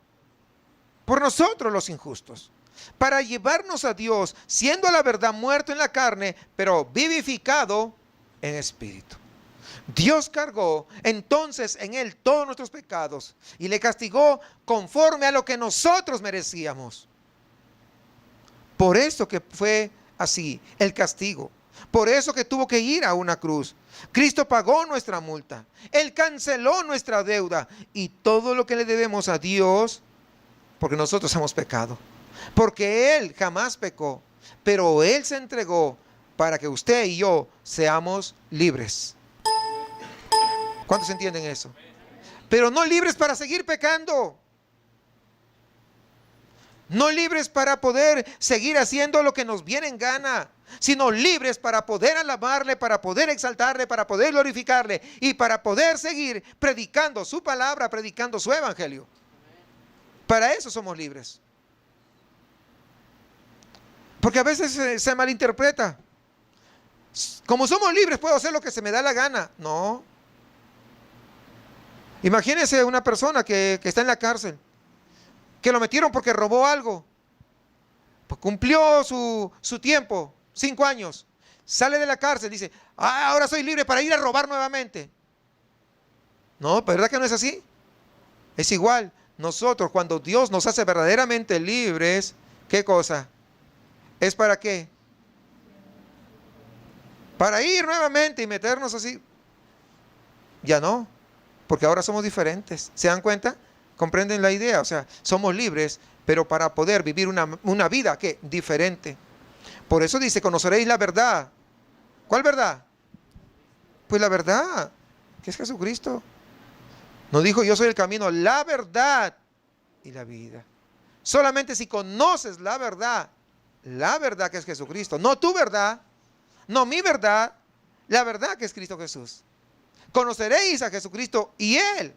por nosotros los injustos, para llevarnos a Dios, siendo a la verdad muerto en la carne, pero vivificado en espíritu. Dios cargó entonces en Él todos nuestros pecados y le castigó conforme a lo que nosotros merecíamos. Por eso que fue así el castigo. Por eso que tuvo que ir a una cruz. Cristo pagó nuestra multa. Él canceló nuestra deuda y todo lo que le debemos a Dios, porque nosotros hemos pecado. Porque Él jamás pecó, pero Él se entregó para que usted y yo seamos libres. ¿Cuántos entienden eso? Pero no libres para seguir pecando. No libres para poder seguir haciendo lo que nos viene en gana, sino libres para poder alabarle, para poder exaltarle, para poder glorificarle y para poder seguir predicando su palabra, predicando su evangelio. Para eso somos libres. Porque a veces se malinterpreta. Como somos libres, puedo hacer lo que se me da la gana. No. Imagínense una persona que está en la cárcel, que lo metieron porque robó algo. Pues cumplió su tiempo, 5 años. Sale de la cárcel, dice: ahora soy libre para ir a robar nuevamente. No, ¿verdad que no es así? Es igual. Nosotros, cuando Dios nos hace verdaderamente libres, ¿qué cosa? ¿Es para qué? Para ir nuevamente y meternos así. Ya no, porque ahora somos diferentes. ¿Se dan cuenta? ¿Comprenden la idea? O sea, somos libres, pero para poder vivir una vida ¿qué? Diferente. Por eso dice: conoceréis la verdad. ¿Cuál verdad? Pues la verdad, que es Jesucristo. No dijo: yo soy el camino, la verdad y la vida. Solamente si conoces la verdad que es Jesucristo, no tu verdad, no mi verdad, la verdad que es Cristo Jesús. Conoceréis a Jesucristo y Él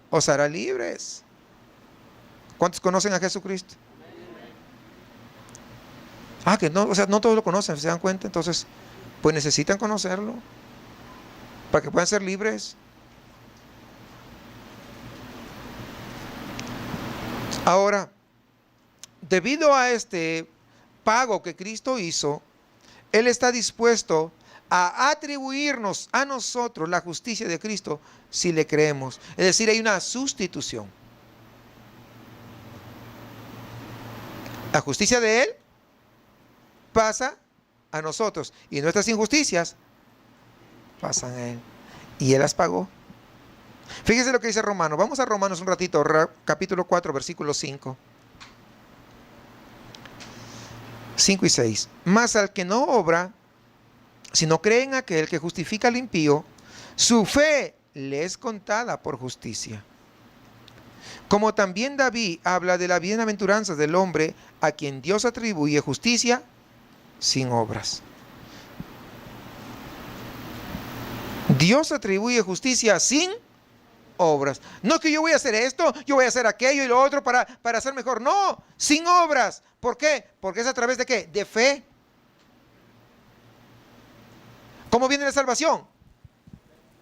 os hará libres. ¿Cuántos conocen a Jesucristo? Que no, o sea, no todos lo conocen, ¿se dan cuenta? Entonces, pues necesitan conocerlo para que puedan ser libres. Ahora, debido a este pago que Cristo hizo, Él está dispuesto a atribuirnos a nosotros la justicia de Cristo si le creemos. Es decir, hay una sustitución. La justicia de Él pasa a nosotros y nuestras injusticias pasan a Él. Y Él las pagó. Fíjese lo que dice Romanos. Vamos a Romanos un ratito, capítulo 4, versículo 5. 5 y 6. Mas al que no obra, si no cree en aquel que justifica al impío, su fe le es contada por justicia. Como también David habla de la bienaventuranza del hombre a quien Dios atribuye justicia sin obras. Dios atribuye justicia sin obras. No es que yo voy a hacer esto, yo voy a hacer aquello y lo otro para ser mejor. No, sin obras. ¿Por qué? Porque es a través de ¿qué? De fe. ¿Cómo viene la salvación?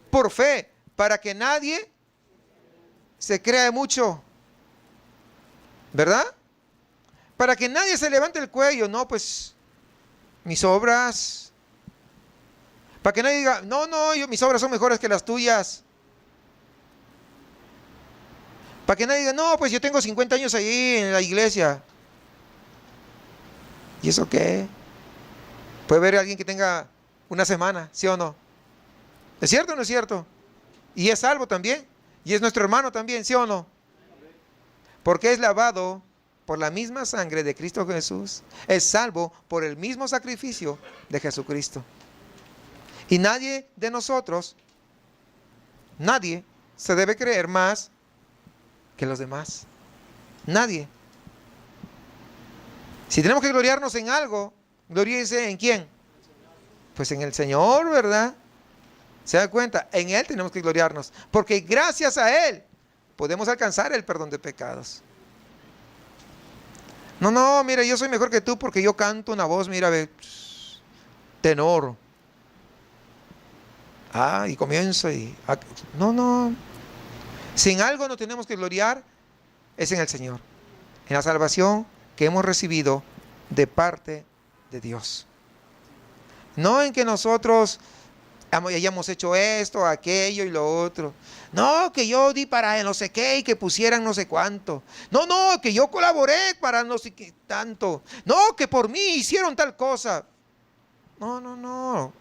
Por fe, para que nadie se crea mucho, ¿verdad? Para que nadie se levante el cuello, no, pues mis obras. Para que nadie diga, no, mis obras son mejores que las tuyas. Para que nadie diga, no, pues yo tengo 50 años ahí en la iglesia. ¿Y eso qué? Puede haber alguien que tenga una semana, ¿sí o no? ¿Es cierto o no es cierto? Y es salvo también. Y es nuestro hermano también, ¿sí o no? Porque es lavado por la misma sangre de Cristo Jesús. Es salvo por el mismo sacrificio de Jesucristo. Y nadie de nosotros, nadie se debe creer más que los demás. Nadie. Si tenemos que gloriarnos en algo, gloríense en ¿quién? Pues en el Señor, ¿verdad? ¿Se da cuenta? En Él tenemos que gloriarnos, porque gracias a Él podemos alcanzar el perdón de pecados. No, mira, yo soy mejor que tú porque yo canto una voz, mira, ve, tenor. Y comienza y... No. Si en algo nos tenemos que gloriar, es en el Señor. En la salvación que hemos recibido de parte de Dios. No en que nosotros hayamos hecho esto, aquello y lo otro. No, que yo di para no sé qué y que pusieran no sé cuánto. No, que yo colaboré para no sé qué tanto. No, que por mí hicieron tal cosa. No.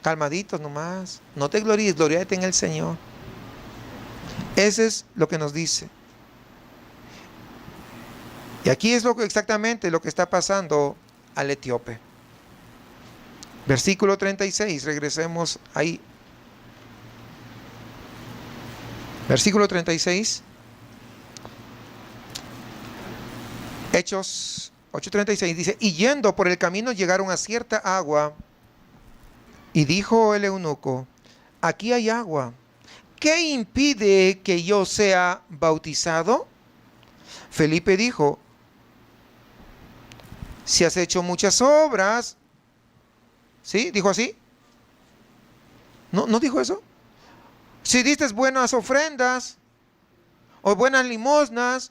Calmaditos nomás. No te gloríes, gloríate en el Señor. Ese es lo que nos dice. Y aquí es exactamente lo que está pasando al etíope. Versículo 36, regresemos ahí. Versículo 36. Hechos 8:36 dice, y yendo por el camino llegaron a cierta agua, y dijo el eunuco, aquí hay agua, ¿qué impide que yo sea bautizado? Felipe dijo, si has hecho muchas obras. ¿Sí? ¿Dijo así? ¿No dijo eso? Si diste buenas ofrendas o buenas limosnas,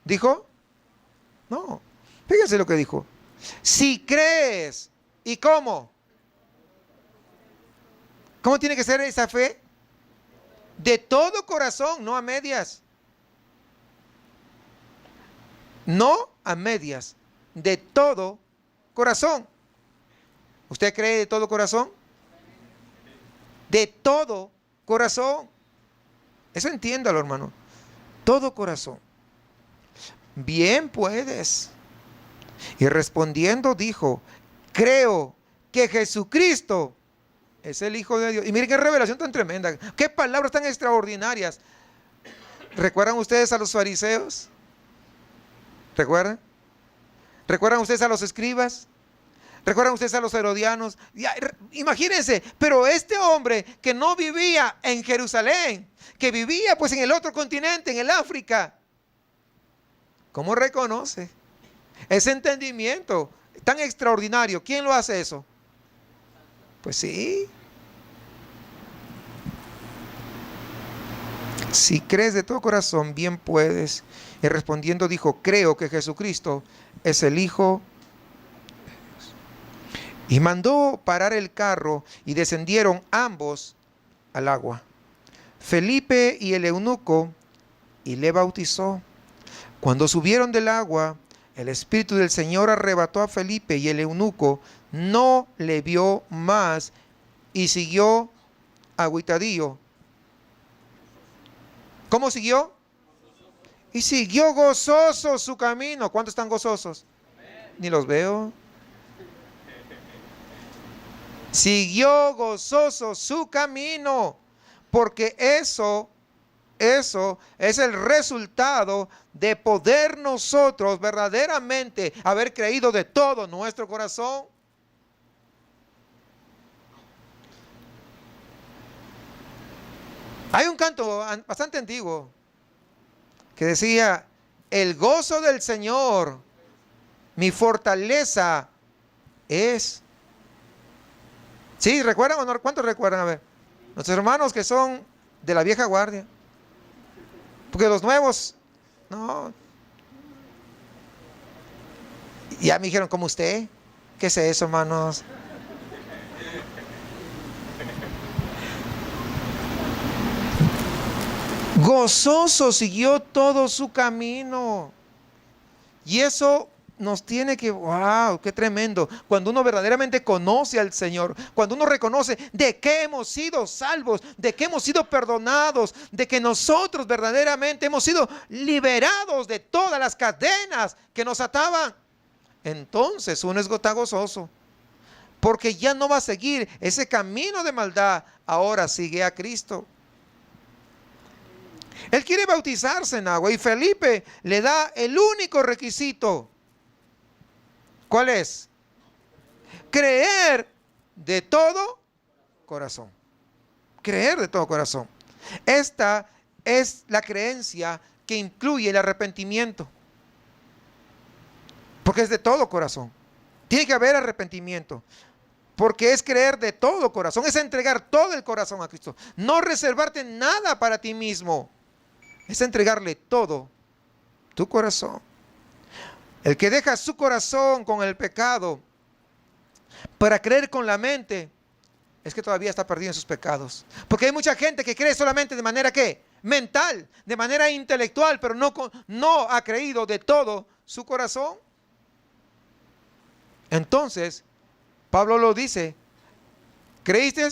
¿dijo? No. Fíjense lo que dijo. Si crees, ¿y cómo? ¿Cómo tiene que ser esa fe? De todo corazón, no a medias. No a medias, de todo corazón. ¿Usted cree de todo corazón? De todo corazón. Eso entiéndalo, hermano. Todo corazón. Bien puedes. Y respondiendo dijo, creo que Jesucristo es el Hijo de Dios. Y miren qué revelación tan tremenda. Qué palabras tan extraordinarias. ¿Recuerdan ustedes a los fariseos? ¿Recuerdan? ¿Recuerdan ustedes a los escribas? ¿Recuerdan ustedes a los herodianos? Imagínense, pero este hombre que no vivía en Jerusalén, que vivía pues en el otro continente, en el África, ¿cómo reconoce ese entendimiento tan extraordinario? ¿Quién lo hace eso? Pues sí. Si crees de todo corazón, bien puedes. Y respondiendo dijo, creo que Jesucristo es el Hijo de Dios. Y mandó parar el carro y descendieron ambos al agua. Felipe y el eunuco, y le bautizó. Cuando subieron del agua, el Espíritu del Señor arrebató a Felipe y el eunuco no le vio más y siguió agüitadillo. ¿Cómo siguió? Y siguió gozoso su camino. ¿Cuántos están gozosos? Ni los veo. Siguió gozoso su camino, porque eso es el resultado de poder nosotros verdaderamente haber creído de todo nuestro corazón. Hay un canto bastante antiguo que decía: el gozo del Señor, mi fortaleza es. ¿Sí? ¿Recuerdan o no? ¿Cuántos recuerdan? A ver, nuestros hermanos que son de la vieja guardia. Porque los nuevos, no. Ya me dijeron, ¿como usted? ¿Qué es eso, hermanos? Gozoso siguió todo su camino. Y eso nos tiene que, wow, qué tremendo. Cuando uno verdaderamente conoce al Señor, cuando uno reconoce de que hemos sido salvos, de que hemos sido perdonados, de que nosotros verdaderamente hemos sido liberados de todas las cadenas que nos ataban, entonces uno está gozoso, porque ya no va a seguir ese camino de maldad, ahora sigue a Cristo. Él quiere bautizarse en agua y Felipe le da el único requisito. ¿Cuál es? Creer de todo corazón. Creer de todo corazón. Esta es la creencia que incluye el arrepentimiento. Porque es de todo corazón. Tiene que haber arrepentimiento. Porque es creer de todo corazón. Es entregar todo el corazón a Cristo. No reservarte nada para ti mismo. Es entregarle todo tu corazón. El que deja su corazón con el pecado para creer con la mente, es que todavía está perdido en sus pecados. Porque hay mucha gente que cree solamente de manera ¿qué? Mental, de manera intelectual, pero no ha creído de todo su corazón. Entonces, Pablo lo dice: creíste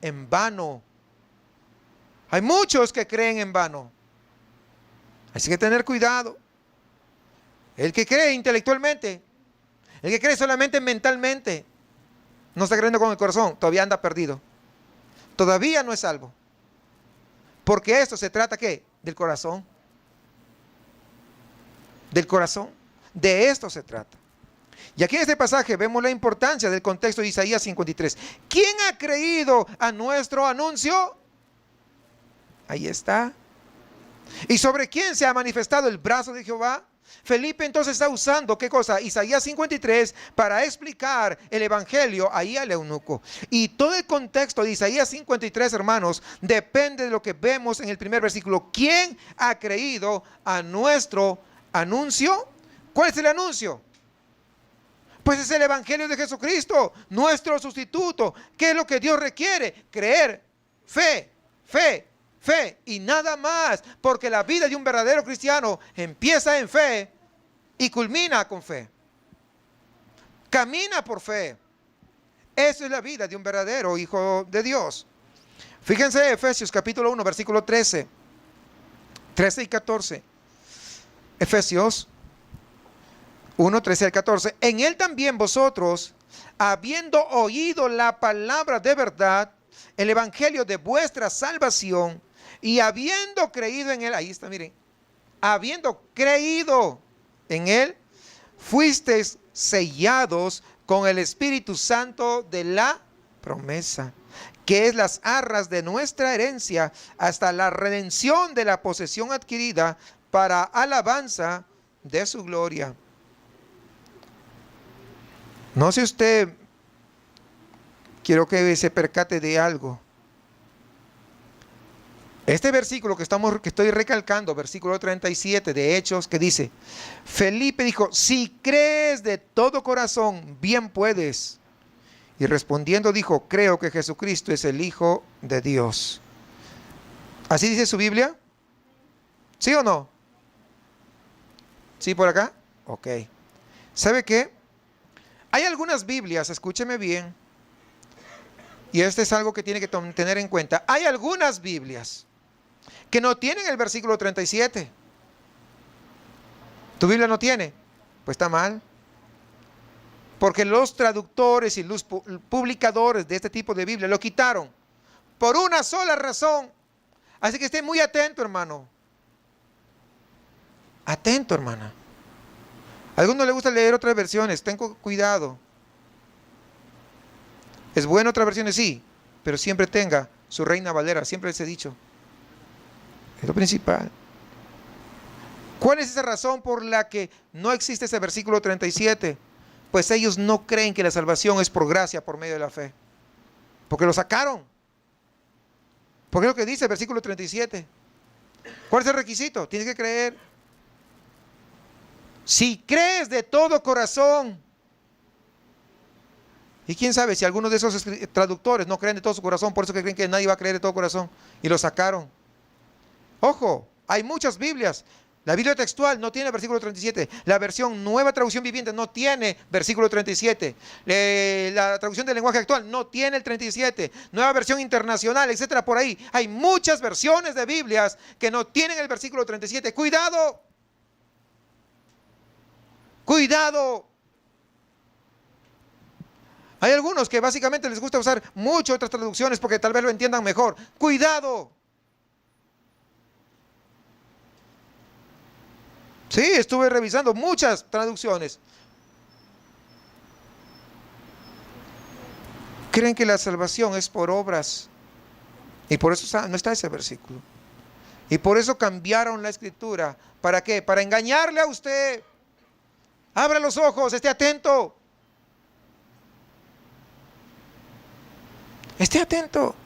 en vano. Hay muchos que creen en vano. Así que tener cuidado. El que cree intelectualmente, el que cree solamente mentalmente, no está creyendo con el corazón, todavía anda perdido. Todavía no es salvo. Porque esto se trata ¿qué? Del corazón. Del corazón. De esto se trata. Y aquí en este pasaje vemos la importancia del contexto de Isaías 53. ¿Quién ha creído a nuestro anuncio? Ahí está. ¿Y sobre quién se ha manifestado el brazo de Jehová? Felipe entonces está usando, ¿qué cosa? Isaías 53 para explicar el evangelio ahí al eunuco. Y todo el contexto de Isaías 53, hermanos, depende de lo que vemos en el primer versículo. ¿Quién ha creído a nuestro anuncio? ¿Cuál es el anuncio? Pues es el evangelio de Jesucristo, nuestro sustituto. ¿Qué es lo que Dios requiere? Creer, fe y nada más, porque la vida de un verdadero cristiano empieza en fe y culmina con fe. Camina por fe. Esa es la vida de un verdadero hijo de Dios. Fíjense Efesios capítulo 1 versículo 13 y 14. Efesios 1, 13 al 14. En él también vosotros, habiendo oído la palabra de verdad, el evangelio de vuestra salvación, y habiendo creído en él, ahí está, miren, habiendo creído en él, fuisteis sellados con el Espíritu Santo de la promesa, que es las arras de nuestra herencia, hasta la redención de la posesión adquirida para alabanza de su gloria. No sé usted, quiero que se percate de algo. Este versículo que estoy recalcando, versículo 37 de Hechos, que dice: Felipe dijo, si crees de todo corazón, bien puedes. Y respondiendo dijo, creo que Jesucristo es el Hijo de Dios. ¿Así dice su Biblia? ¿Sí o no? ¿Sí por acá? Ok. ¿Sabe qué? Hay algunas Biblias, escúcheme bien, y esto es algo que tiene que tener en cuenta. Hay algunas Biblias que no tienen el versículo 37. ¿Tu Biblia no tiene? Pues está mal. Porque los traductores y los publicadores de este tipo de Biblia lo quitaron por una sola razón. Así que esté muy atento, hermano. Atento, hermana. A algunos les gusta leer otras versiones. Ten cuidado. ¿Es bueno otras versiones? Sí. Pero siempre tenga su Reina Valera. Siempre les he dicho. Es lo principal. ¿Cuál es esa razón por la que no existe ese versículo 37? Pues ellos no creen que la salvación es por gracia, por medio de la fe. Porque lo sacaron. Porque es lo que dice el versículo 37. ¿Cuál es el requisito? Tienes que creer. Si crees de todo corazón. Y quién sabe si algunos de esos traductores no creen de todo su corazón, por eso que creen que nadie va a creer de todo corazón. Y lo sacaron. Ojo, hay muchas Biblias. La Biblia textual no tiene versículo 37. La versión Nueva Traducción Viviente no tiene versículo 37. La traducción del lenguaje actual no tiene el 37. Nueva Versión Internacional, etcétera, por ahí. Hay muchas versiones de Biblias que no tienen el versículo 37. ¡Cuidado! ¡Cuidado! Hay algunos que básicamente les gusta usar mucho otras traducciones porque tal vez lo entiendan mejor. ¡Cuidado! Sí, estuve revisando muchas traducciones. Creen que la salvación es por obras. Y por eso no está ese versículo. Y por eso cambiaron la escritura. ¿Para qué? Para engañarle a usted. Abra los ojos, esté atento. Esté atento.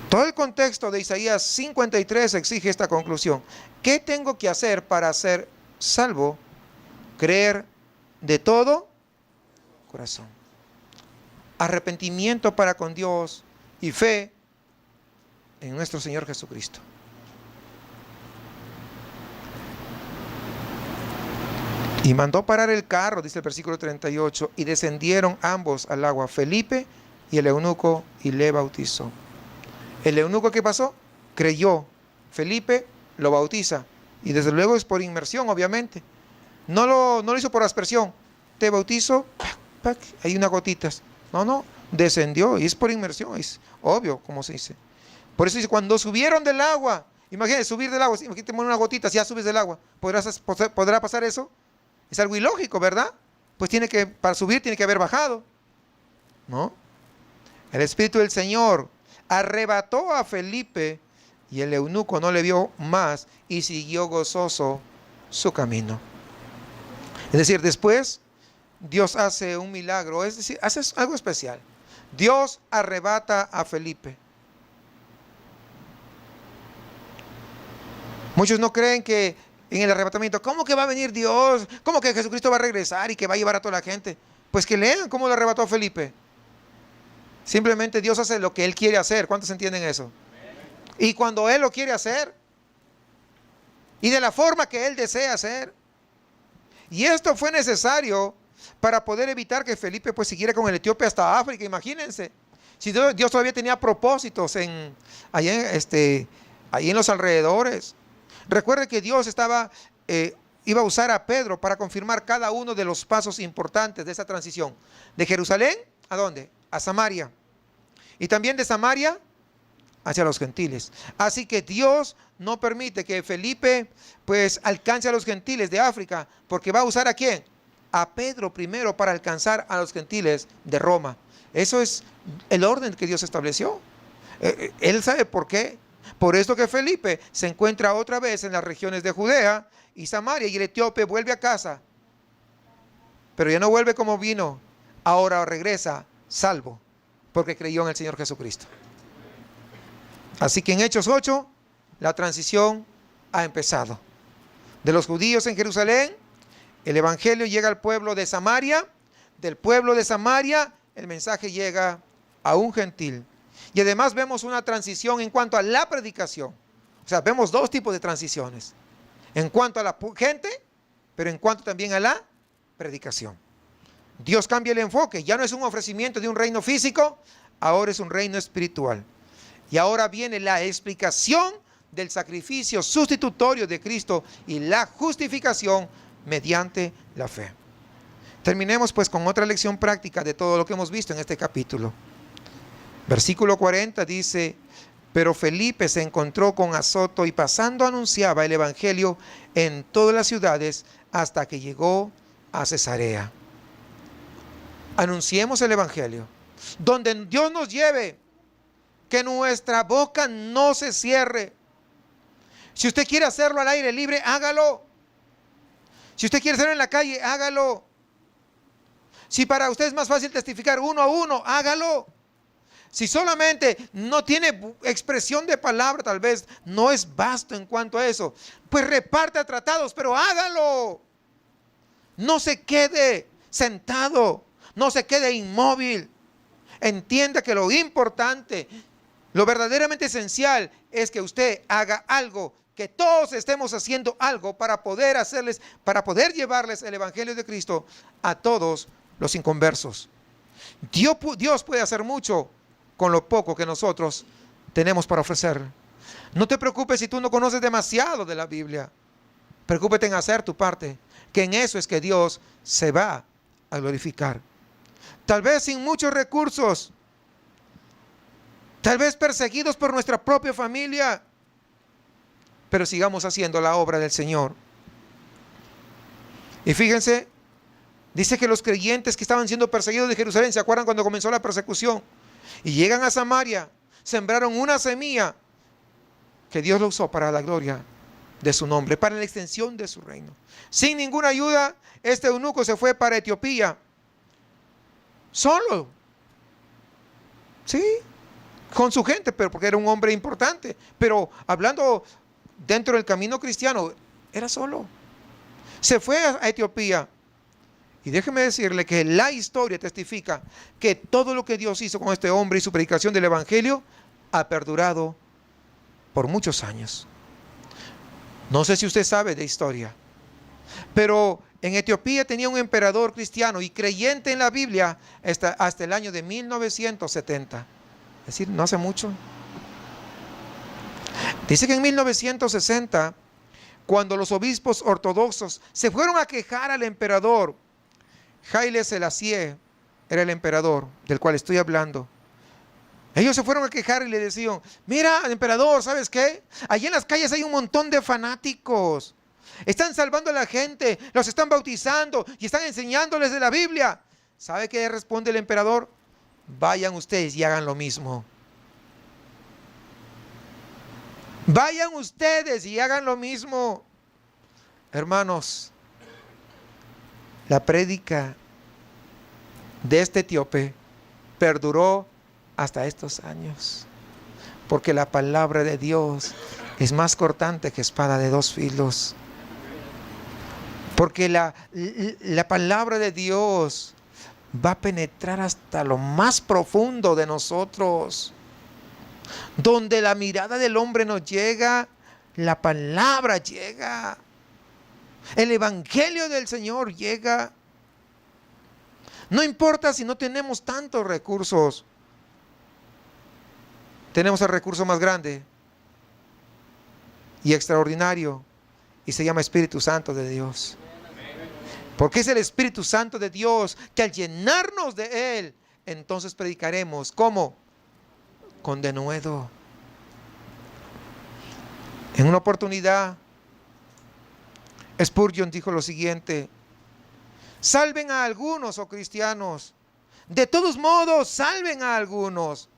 Todo el contexto de Isaías 53 exige esta conclusión. ¿Qué tengo que hacer para ser salvo? Creer de todo corazón. Arrepentimiento para con Dios y fe en nuestro Señor Jesucristo. Y mandó parar el carro, dice el versículo 38, y descendieron ambos al agua, Felipe y el eunuco, y le bautizó. El eunuco, ¿qué pasó? Creyó. Felipe lo bautiza. Y desde luego es por inmersión, obviamente. No lo hizo por aspersión. Te bautizo, pac, pac, hay unas gotitas. No, descendió y es por inmersión. Es obvio, como se dice. Por eso dice, cuando subieron del agua, imagínate subir del agua, imagínate poner unas gotitas, ya subes del agua. ¿Podrá pasar eso? Es algo ilógico, ¿verdad? Pues para subir tiene que haber bajado. ¿No? El Espíritu del Señor arrebató a Felipe y el eunuco no le vio más y siguió gozoso su camino. Es decir, después Dios hace un milagro, es decir, hace algo especial. Dios arrebata a Felipe. Muchos no creen que en el arrebatamiento, ¿cómo que va a venir Dios? ¿Cómo que Jesucristo va a regresar y que va a llevar a toda la gente? Pues que lean cómo lo arrebató a Felipe. Simplemente Dios hace lo que Él quiere hacer. ¿Cuántos entienden eso? Y cuando Él lo quiere hacer, y de la forma que Él desea hacer. Y esto fue necesario para poder evitar que Felipe pues siguiera con el etíope hasta África. Imagínense, si Dios todavía tenía propósitos ahí en los alrededores. Recuerde que Dios iba a usar a Pedro para confirmar cada uno de los pasos importantes de esa transición. De Jerusalén, ¿a dónde? A Samaria. Y también de Samaria hacia los gentiles. Así que Dios no permite que Felipe pues alcance a los gentiles de África, porque va a usar ¿a quién? A Pedro primero para alcanzar a los gentiles de Roma. Eso es el orden que Dios estableció. Él sabe por qué. Por esto que Felipe se encuentra otra vez en las regiones de Judea y Samaria, y el etíope vuelve a casa. Pero ya no vuelve como vino. Ahora regresa salvo, porque creyó en el Señor Jesucristo. Así que en Hechos 8, la transición ha empezado. De los judíos en Jerusalén, el evangelio llega al pueblo de Samaria. Del pueblo de Samaria, el mensaje llega a un gentil. Y además vemos una transición en cuanto a la predicación. O sea, vemos dos tipos de transiciones. En cuanto a la gente, pero en cuanto también a la predicación. Dios cambia el enfoque. Ya no es un ofrecimiento de un reino físico, ahora es un reino espiritual. Y ahora viene la explicación del sacrificio sustitutorio de Cristo y la justificación mediante la fe. Terminemos pues con otra lección práctica de todo lo que hemos visto en este capítulo. Versículo 40 dice: pero Felipe se encontró con Azoto y pasando anunciaba el evangelio en todas las ciudades hasta que llegó a Cesarea. Anunciemos el evangelio. Donde Dios nos lleve, que nuestra boca no se cierre. Si usted quiere hacerlo al aire libre, hágalo. Si usted quiere hacerlo en la calle, hágalo. Si para usted es más fácil testificar uno a uno, hágalo. Si solamente no tiene expresión de palabra, tal vez no es vasto en cuanto a eso, pues reparta tratados, pero hágalo. No se quede sentado, no se quede inmóvil. Entienda que lo importante, lo verdaderamente esencial es que usted haga algo, que todos estemos haciendo algo para poder llevarles el evangelio de Cristo a todos los inconversos. Dios puede hacer mucho con lo poco que nosotros tenemos para ofrecer. No te preocupes si tú no conoces demasiado de la Biblia. Preocúpate en hacer tu parte, que en eso es que Dios se va a glorificar. Tal vez sin muchos recursos, tal vez perseguidos por nuestra propia familia, pero sigamos haciendo la obra del Señor. Y fíjense, dice que los creyentes que estaban siendo perseguidos de Jerusalén, ¿se acuerdan cuando comenzó la persecución? Y llegan a Samaria, sembraron una semilla que Dios lo usó para la gloria de su nombre, para la extensión de su reino. Sin ninguna ayuda, este eunuco se fue para Etiopía, solo, sí, con su gente, pero porque era un hombre importante, pero hablando dentro del camino cristiano, era solo. Se fue a Etiopía. Y déjeme decirle que la historia testifica que todo lo que Dios hizo con este hombre y su predicación del evangelio ha perdurado por muchos años. No sé si usted sabe de historia, pero en Etiopía tenía un emperador cristiano y creyente en la Biblia hasta el año de 1970. Es decir, no hace mucho. Dice que en 1960, cuando los obispos ortodoxos se fueron a quejar al emperador, Haile Selassie era el emperador del cual estoy hablando. Ellos se fueron a quejar y le decían: mira, emperador, ¿sabes qué? Allí en las calles hay un montón de fanáticos. Están salvando a la gente, los están bautizando y están enseñándoles de la Biblia. ¿Sabe qué responde el emperador? Vayan ustedes y hagan lo mismo. Vayan ustedes y hagan lo mismo. Hermanos, la prédica de este etíope perduró hasta estos años, porque la palabra de Dios es más cortante que espada de dos filos. Porque la palabra de Dios va a penetrar hasta lo más profundo de nosotros. Donde la mirada del hombre no llega, la palabra llega. El evangelio del Señor llega. No importa si no tenemos tantos recursos. Tenemos el recurso más grande y extraordinario, y se llama Espíritu Santo de Dios. Porque es el Espíritu Santo de Dios que al llenarnos de Él, entonces predicaremos. ¿Cómo? Con denuedo. En una oportunidad, Spurgeon dijo lo siguiente: salven a algunos, oh cristianos. De todos modos, salven a algunos.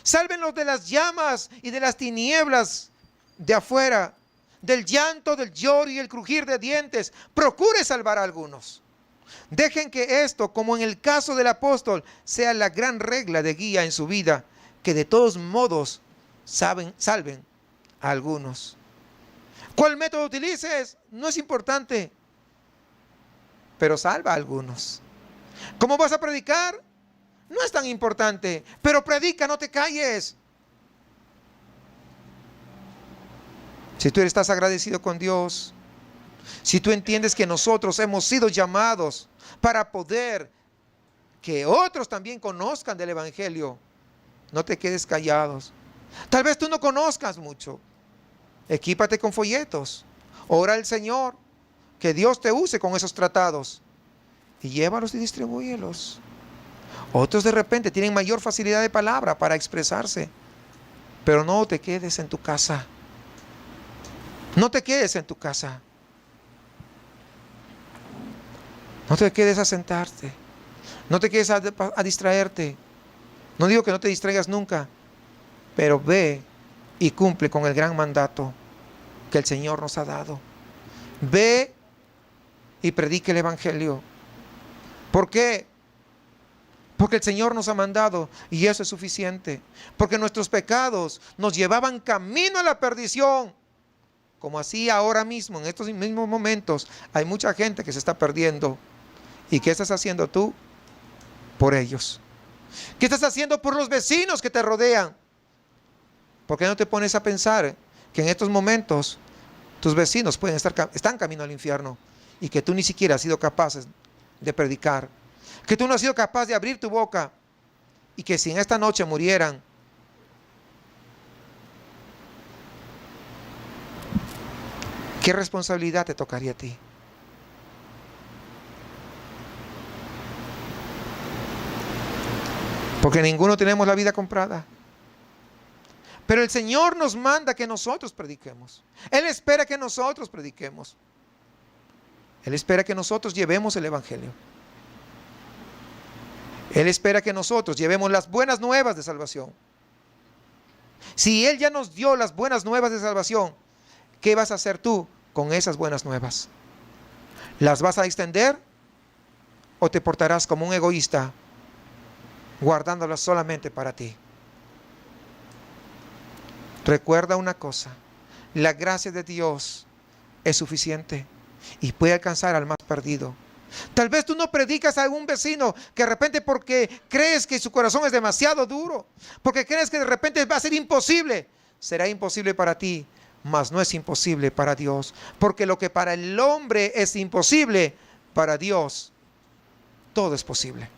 Sálvenlos de las llamas y de las tinieblas de afuera, del llanto, del lloro y el crujir de dientes. Procure salvar a algunos. Dejen que esto, como en el caso del apóstol, sea la gran regla de guía en su vida, que de todos modos salven a algunos. ¿Cuál método utilices? No es importante, pero salva a algunos. ¿Cómo vas a predicar? No es tan importante, pero predica, no te calles. Si tú estás agradecido con Dios, si tú entiendes que nosotros hemos sido llamados para poder que otros también conozcan del evangelio, no te quedes callados. Tal vez tú no conozcas mucho. Equípate con folletos. Ora al Señor que Dios te use con esos tratados y llévalos y distribúyelos. Otros de repente tienen mayor facilidad de palabra para expresarse. Pero no te quedes en tu casa. No te quedes en tu casa. No te quedes a sentarte. No te quedes a distraerte. No digo que no te distraigas nunca, pero ve y cumple con el gran mandato que el Señor nos ha dado. Ve y predique el Evangelio. ¿Por qué? Porque el Señor nos ha mandado y eso es suficiente. Porque nuestros pecados nos llevaban camino a la perdición. Como así ahora mismo, en estos mismos momentos, hay mucha gente que se está perdiendo. ¿Y qué estás haciendo tú por ellos? ¿Qué estás haciendo por los vecinos que te rodean? ¿Por qué no te pones a pensar que en estos momentos tus vecinos están camino al infierno y que tú ni siquiera has sido capaz de predicar? Que tú no has sido capaz de abrir tu boca y que si en esta noche murieran, ¿qué responsabilidad te tocaría a ti? Porque ninguno tenemos la vida comprada. Pero el Señor nos manda que nosotros prediquemos. Él espera que nosotros prediquemos. Él espera que nosotros llevemos el Evangelio. Él espera que nosotros llevemos las buenas nuevas de salvación. Si Él ya nos dio las buenas nuevas de salvación, ¿qué vas a hacer tú con esas buenas nuevas? ¿Las vas a extender o te portarás como un egoísta, guardándolas solamente para ti? Recuerda una cosa, la gracia de Dios es suficiente y puede alcanzar al más perdido. Tal vez tú no predicas a algún vecino que de repente porque crees que su corazón es demasiado duro, porque crees que de repente va a ser imposible. Será imposible para ti, mas no es imposible para Dios, porque lo que para el hombre es imposible, para Dios todo es posible.